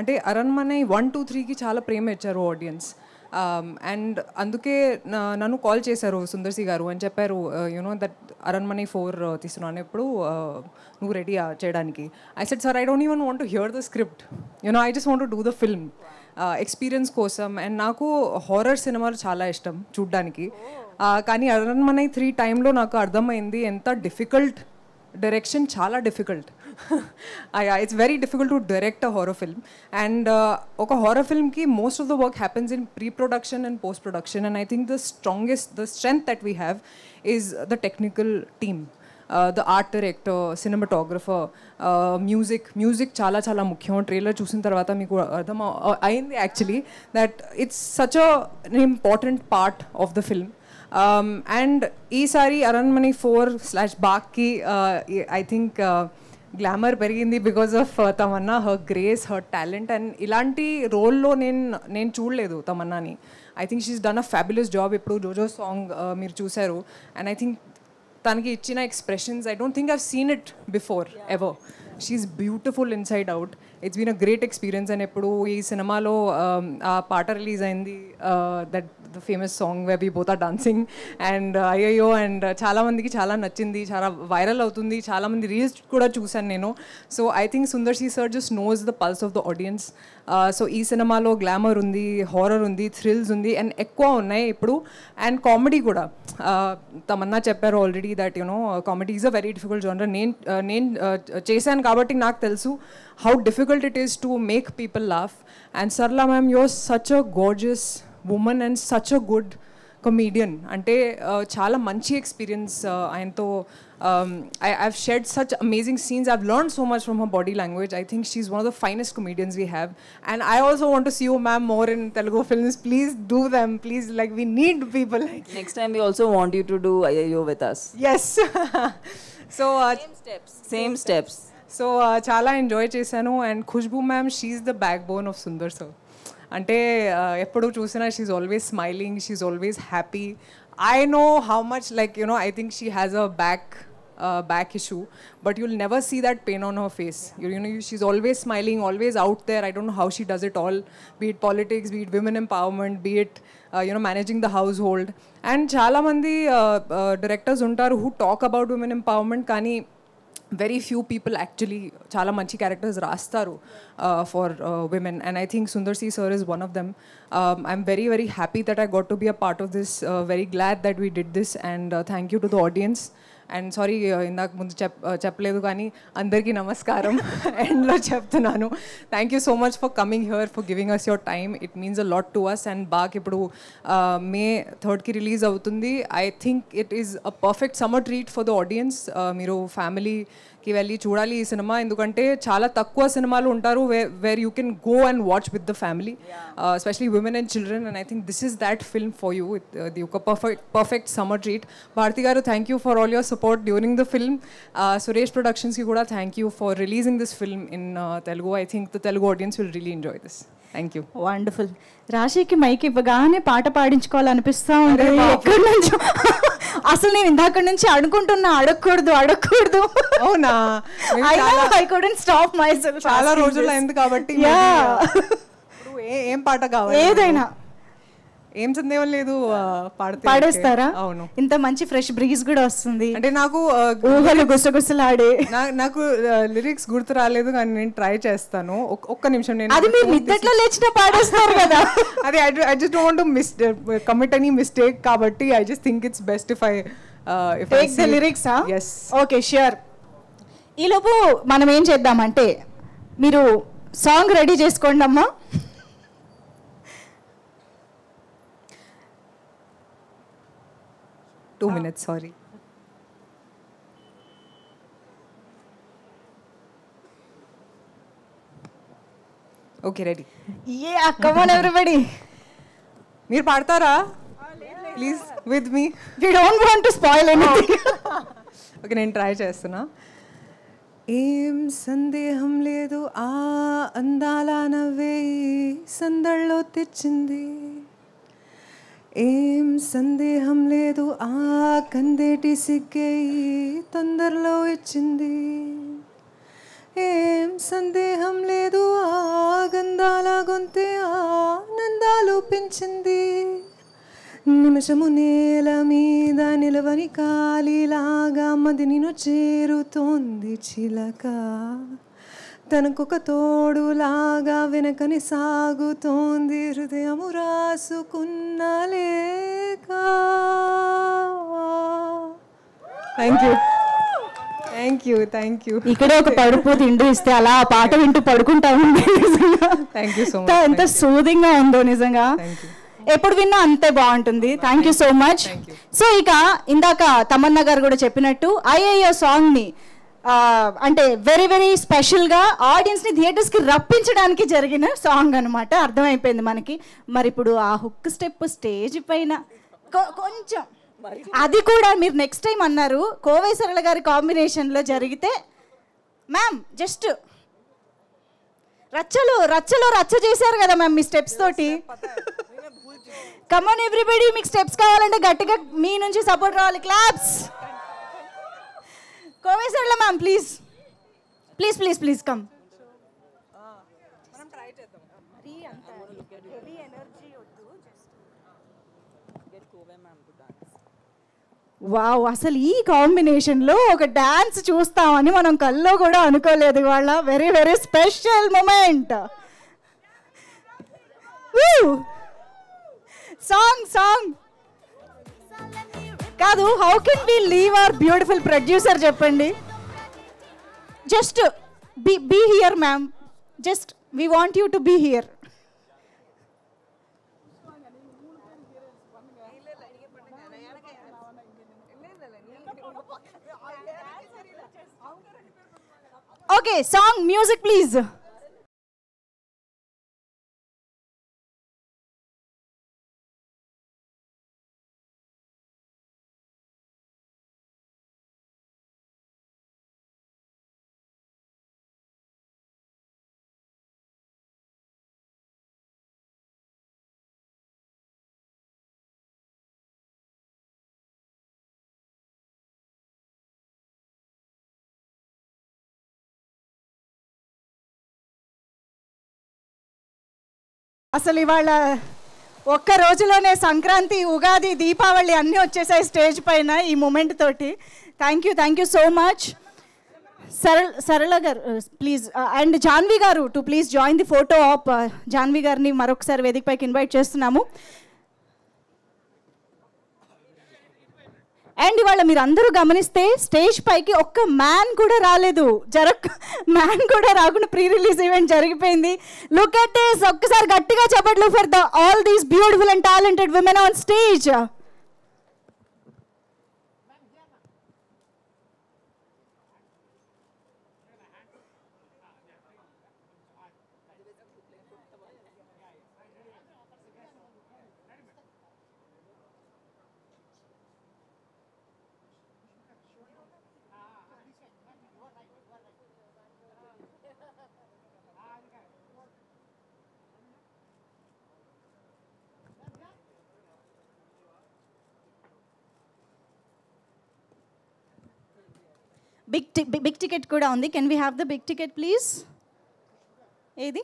అంటే అరణ్మణి 1, 2, 3కి చాలా ప్రేమ ఇచ్చారు ఆడియన్స్. అండ్ అందుకే నన్ను కాల్ చేశారు సుందర్ సి గారు అని చెప్పారు, దట్ అరణ్మణి 4 తీస్తున్నాను, ఎప్పుడు నువ్వు రెడీ చేయడానికి. I said, sir, I don't even want to hear the script, I just want to do the film experience కోసం. అండ్ నాకు హారర్ సినిమాలు చాలా ఇష్టం చూడ్డానికి. కానీ అరణ్మణి 3 టైంలో నాకు అర్థమైంది ఎంత డిఫికల్ట్ డైరెక్షన్, చాలా difficult. It's very difficult to direct a horror film, and oka horror film ki most of the work happens in pre-production and post-production, and I think the strength that we have is the technical team, the art director, cinematographer, music chala mukyam. Trailer chusin tarvata meeku ardham ayindi actually that it's such an important part of the film. And ఈసారి అరణ్మణి 4/బాక్కి I think glamour పెరిగింది because of Tamannaah, her grace, her talent. And ఇలాంటి రోల్లో నేను చూడలేదు తమన్నాని. I think she's done a fabulous job. ఇప్పుడు Jojo song మీరు చూశారు, అండ్ ఐ థింక్ తనకి ఇచ్చిన expressions, I don't think I've seen it before ever. She's beautiful inside out. It's been a great experience. And ఎప్పుడు ఈ సినిమాలో ఆ పాట రిలీజ్ అయింది, that the famous song way we both are dancing, and అయ్యో, and చాలామందికి చాలా నచ్చింది, చాలా వైరల్ అవుతుంది, చాలామంది రీల్స్ కూడా చూశాను నేను. So I think Sundar C sir just knows the pulse of the audience. So ఈ సినిమాలో గ్లామర్ ఉంది, హారర్ ఉంది, థ్రిల్స్ ఉంది, అండ్ ఎక్కువ ఉన్నాయి ఇప్పుడు. అండ్ కామెడీ కూడా తమన్నా చెప్పారు already that comedy is a very difficult genre. నేను చేశాను కాబట్టి నాకు తెలుసు how difficult it is to make people laugh. And Sarla ma'am, you're such a gorgeous woman and such a good comedian. Ante chala manchi experience ayanto. I've shared such amazing scenes. I've learned so much from her body language. I think she's one of the finest comedians we have. And I also want to see you ma'am more in Telugu films. Please do them. Please, like, we need people like you. Next time we also want you to do Ayyo with us. Yes. So same steps. So చాలా enjoy చేశాను. And Khushbu ma'am, she's the backbone of Sundar sir. అంటే ఎప్పుడు చూసినా she's always smiling, she's always happy. I know how much like I think she has a back issue, but you'll never see that pain on her face. She's always smiling, always out there. I don't know how she does it all, be it politics, be it women empowerment, be it managing the household. And chala mandi directors untaru who talk about women empowerment, kani very few people actually chala manchi characters rastaru for women, and I think Sundar C sir is one of them. I'm very, very happy that I got to be a part of this. Very glad that we did this, and thank you to the audience. And sorry, ఇందాక ముందు చెప్పలేదు కానీ అందరికీ నమస్కారం ఎండ్లో చెప్తున్నాను. Thank you so much for coming here, for giving us your time. It means a lot to us. And బాగా ఇప్పుడు May 3కి రిలీజ్ అవుతుంది. I think it is a perfect summer treat for the audience. మీరు ఫ్యామిలీకి వెళ్ళి చూడాలి ఈ cinema, ఎందుకంటే చాలా తక్కువ సినిమాలు ఉంటారు where you can go and watch with the family, especially women and children. And I think this is that film for you, ఒక perfect summer treat. Bharati garu, thank you for all your support during the film. Suresh Productions ki kuda thank you for releasing this film in Telugu. I think the Telugu audience will really enjoy this. Thank you. Wonderful. రాశికి mic ఇవ్వగానే పాట పాడించుకోవాలనిపిస్తా ఉంటుంది ఎక్కడి నుంచో. అసలు నేను ఇందాక నుంచి అనుకుంటున్నా అడగకూడదు. అవునా? I couldn't stop my self. చాలా రోజులు అయింది కాబట్టి ఏం పాట కావాలి? ఏదైనా. ఏం సందేహం లేదు, పాడేస్తారా? అవును. ఇంత మంచి ఫ్రెష్ బ్రీజ్ కూడా వస్తుంది. అంటే నాకు ఊహలు గుసగుసలాడే నాకు లిరిక్స్ గుర్తు రాలేదు, కానీ నేను ట్రై చేస్తాను. ఒక్క నిమిషం. నేను అది మీరు నిద్దట్లో లేచిన పాడేస్తారు కదా. అది I just don't want commit any mistake, కాబట్టి I just think it's best if I take the lyrics. yes. Okay, sure. ఈలోపు మనం ఏం చేద్దామంటే మీరు సాంగ్ రెడీ చేసుకోండి అమ్మా. Two minutes, sorry. Okay, ready. Yeah, come on everybody. మీరు పాడతారా? Please with me. We don't want to spoil anything. Okay, నేను ట్రై చేస్తున్నా. ఏం సందేహం లేదు, ఆ అందాల నవ్వే సందళ్ళలో తెచ్చింది. ఏం సందేహం లేదు, ఆ కందేటి సిగ్గే తొందరలో ఇచ్చింది. ఏం సందేహం లేదు, ఆ గంధాల గొంతే ఆనందాలు పెంచింది. నిమిషము నేల మీద నిలవని కాలిలాగా మది నిన్ను చేరుతోంది చిలక. తనకొక తోడులాగా వెనకని సాగుతోంది హృదయము రాసుకున్న లేక. Thank you. ఇక్కడే ఒక పడుపు తిండి ఇస్తే అలా ఆ పాట వింటూ పడుకుంటా ఉంది. Thank you so much. ఎంత సూదింగ్ గా ఉందో నిజంగా. ఎప్పుడు విన్నా అంతే బాగుంటుంది. Thank you so much. So ఇక ఇందాక తమన్నా గారు కూడా చెప్పినట్టు అయ్యయ్యో సాంగ్ ని అంటే వెరీ వెరీ స్పెషల్గా ఆడియన్స్ని థియేటర్స్కి రప్పించడానికి జరిగిన సాంగ్ అనమాట. అర్థమైపోయింది మనకి. మరి ఇప్పుడు ఆ హుక్ స్టెప్ స్టేజ్ పైన కొంచెం అది కూడా మీరు నెక్స్ట్ టైం అన్నారు కోవై సరళ గారి కాంబినేషన్లో జరిగితే మ్యామ్ జస్ట్ రచ్చ చేశారు కదా మ్యామ్ మీ స్టెప్స్ తోటి. కమాన్ ఎవ్రీబడి, మీకు స్టెప్స్ కావాలంటే గట్టిగా మీ నుంచి సపోర్ట్ రావాలి. క్లాప్స్. కోవై సరళ ma'am please please please please come. Wow, అసలు ఈ కాంబినేషన్లో ఒక డాన్స్ చూస్తామని మనం కల్లో కూడా అనుకోలేదు ఇవాళ. Very very special moment. Song కాదు, how can we leave our beautiful producer చెప్పండి. Just be here ma'am, just we want you to be here. Okay, song music please. అసలు ఇవాళ ఒక్క రోజులోనే సంక్రాంతి, ఉగాది, దీపావళి అన్నీ వచ్చేసాయి స్టేజ్ పైన ఈ మూమెంట్ తోటి. Thank you so much. Sarala గారు ప్లీజ్, అండ్ జాన్వి గారు to please join the photo op. Janvi గారిని మరొకసారి వేదికపైకి ఇన్వైట్ చేస్తున్నాము. అండ్ ఇవాళ మీరు అందరూ గమనిస్తే స్టేజ్ పైకి ఒక్క మ్యాన్ కూడా రాలేదు. మ్యాన్ కూడా రాకుండా ప్రీ రిలీజ్ ఈవెంట్ జరిగిపోయింది. Look at this. ఒక్కసారి గట్టిగా చెప్పట్లు for the all these beautiful and talented women on stage. Big ticket కూడా ఉంది. Can we have the big ticket please? ఏది?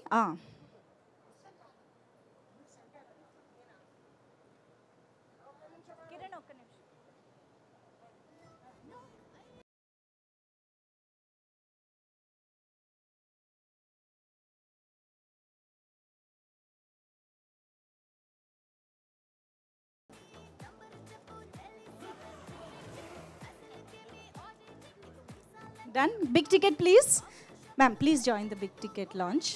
Done. Big ticket, please. Ma'am, please join the big ticket launch.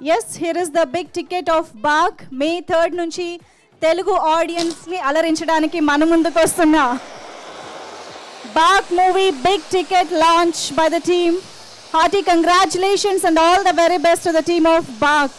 Yes, here is the big ticket of Baag. May 3rd నుంచి తెలుగు ఆడియన్స్ని అలరించడానికి మన ముందుకు వస్తున్న Baag movie big ticket launch by the team. Hearty congratulations and all the very best to the team of Baag.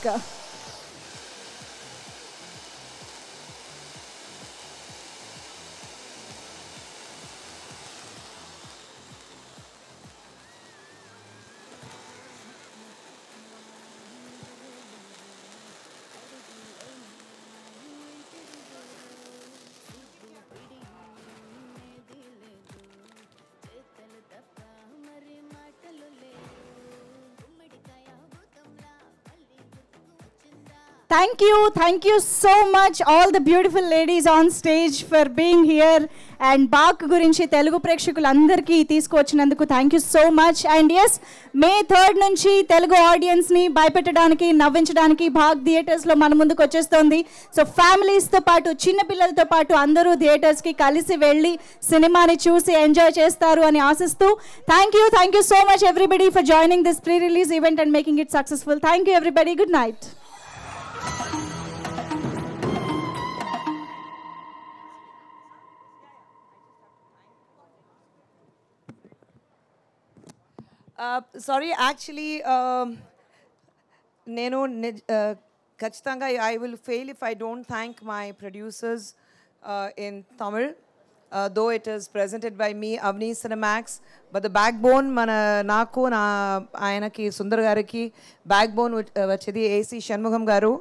Thank you so much all the beautiful ladies on stage for being here and Baag గురించి తెలుగు ప్రేక్షకులందరికీ తీసుకువచ్చినందుకు thank you so much. And yes, May 3rd నుంచి తెలుగు ఆడియన్స్ని భయపెట్టడానికి నవ్వించడానికి Baag థియేటర్స్లో మన ముందుకు వచ్చేస్తుంది. సో ఫ్యామిలీస్తో పాటు చిన్నపిల్లలతో పాటు అందరూ థియేటర్స్కి కలిసి వెళ్ళి సినిమాని చూసి ఎంజాయ్ చేస్తారు అని ఆశిస్తూ thank you so much everybody for joining this pre release event and making it successful. Thank you everybody. Good night. Sorry actually నేను ఖచ్చితంగా I will fail if I don't thank my producers in Tamil though it is presented by మీ Avni Cinemax. But the backbone నాకు ఆయనకి సుందర్ గారికి backbone వచ్చేది ఏసీ షణ్ముఖం గారు,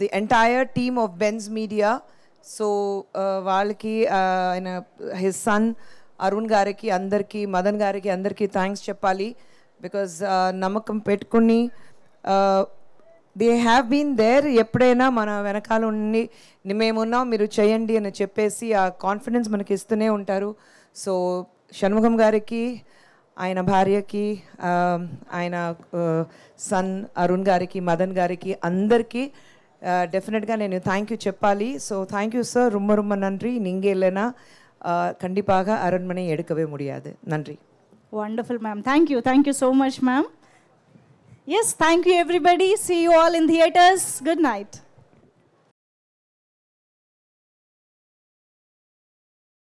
the entire team of Benzz media. So వాళ్ళకి ఆయన హిస్ సన్ అరుణ్ గారికి అందరికీ, మదన్ గారికి అందరికీ థ్యాంక్స్ చెప్పాలి. బికాజ్ నమ్మకం పెట్టుకుని దే హ్యావ్ బీన్ దేర్. ఎప్పుడైనా మన వెనకాల ఉండి మేమున్నాం మీరు చేయండి అని చెప్పేసి ఆ కాన్ఫిడెన్స్ మనకి ఇస్తూనే ఉంటారు. సో షణ్ముఖం గారికి, ఆయన భార్యకి, ఆయన సన్ అరుణ్ గారికి, మదన్ గారికి అందరికీ డెఫినెట్గా నేను థ్యాంక్ యూ చెప్పాలి. So thank you sir. ரொம்ப ரொம்ப நன்றி. நீங்கள் இல்லைனா கண்டிப்பாக அரண்மனை எடுக்கவே முடியாது. நன்றி. Wonderful ma'am. Thank you so much ma'am. Yes, thank you everybody. See you all in theaters. Good night.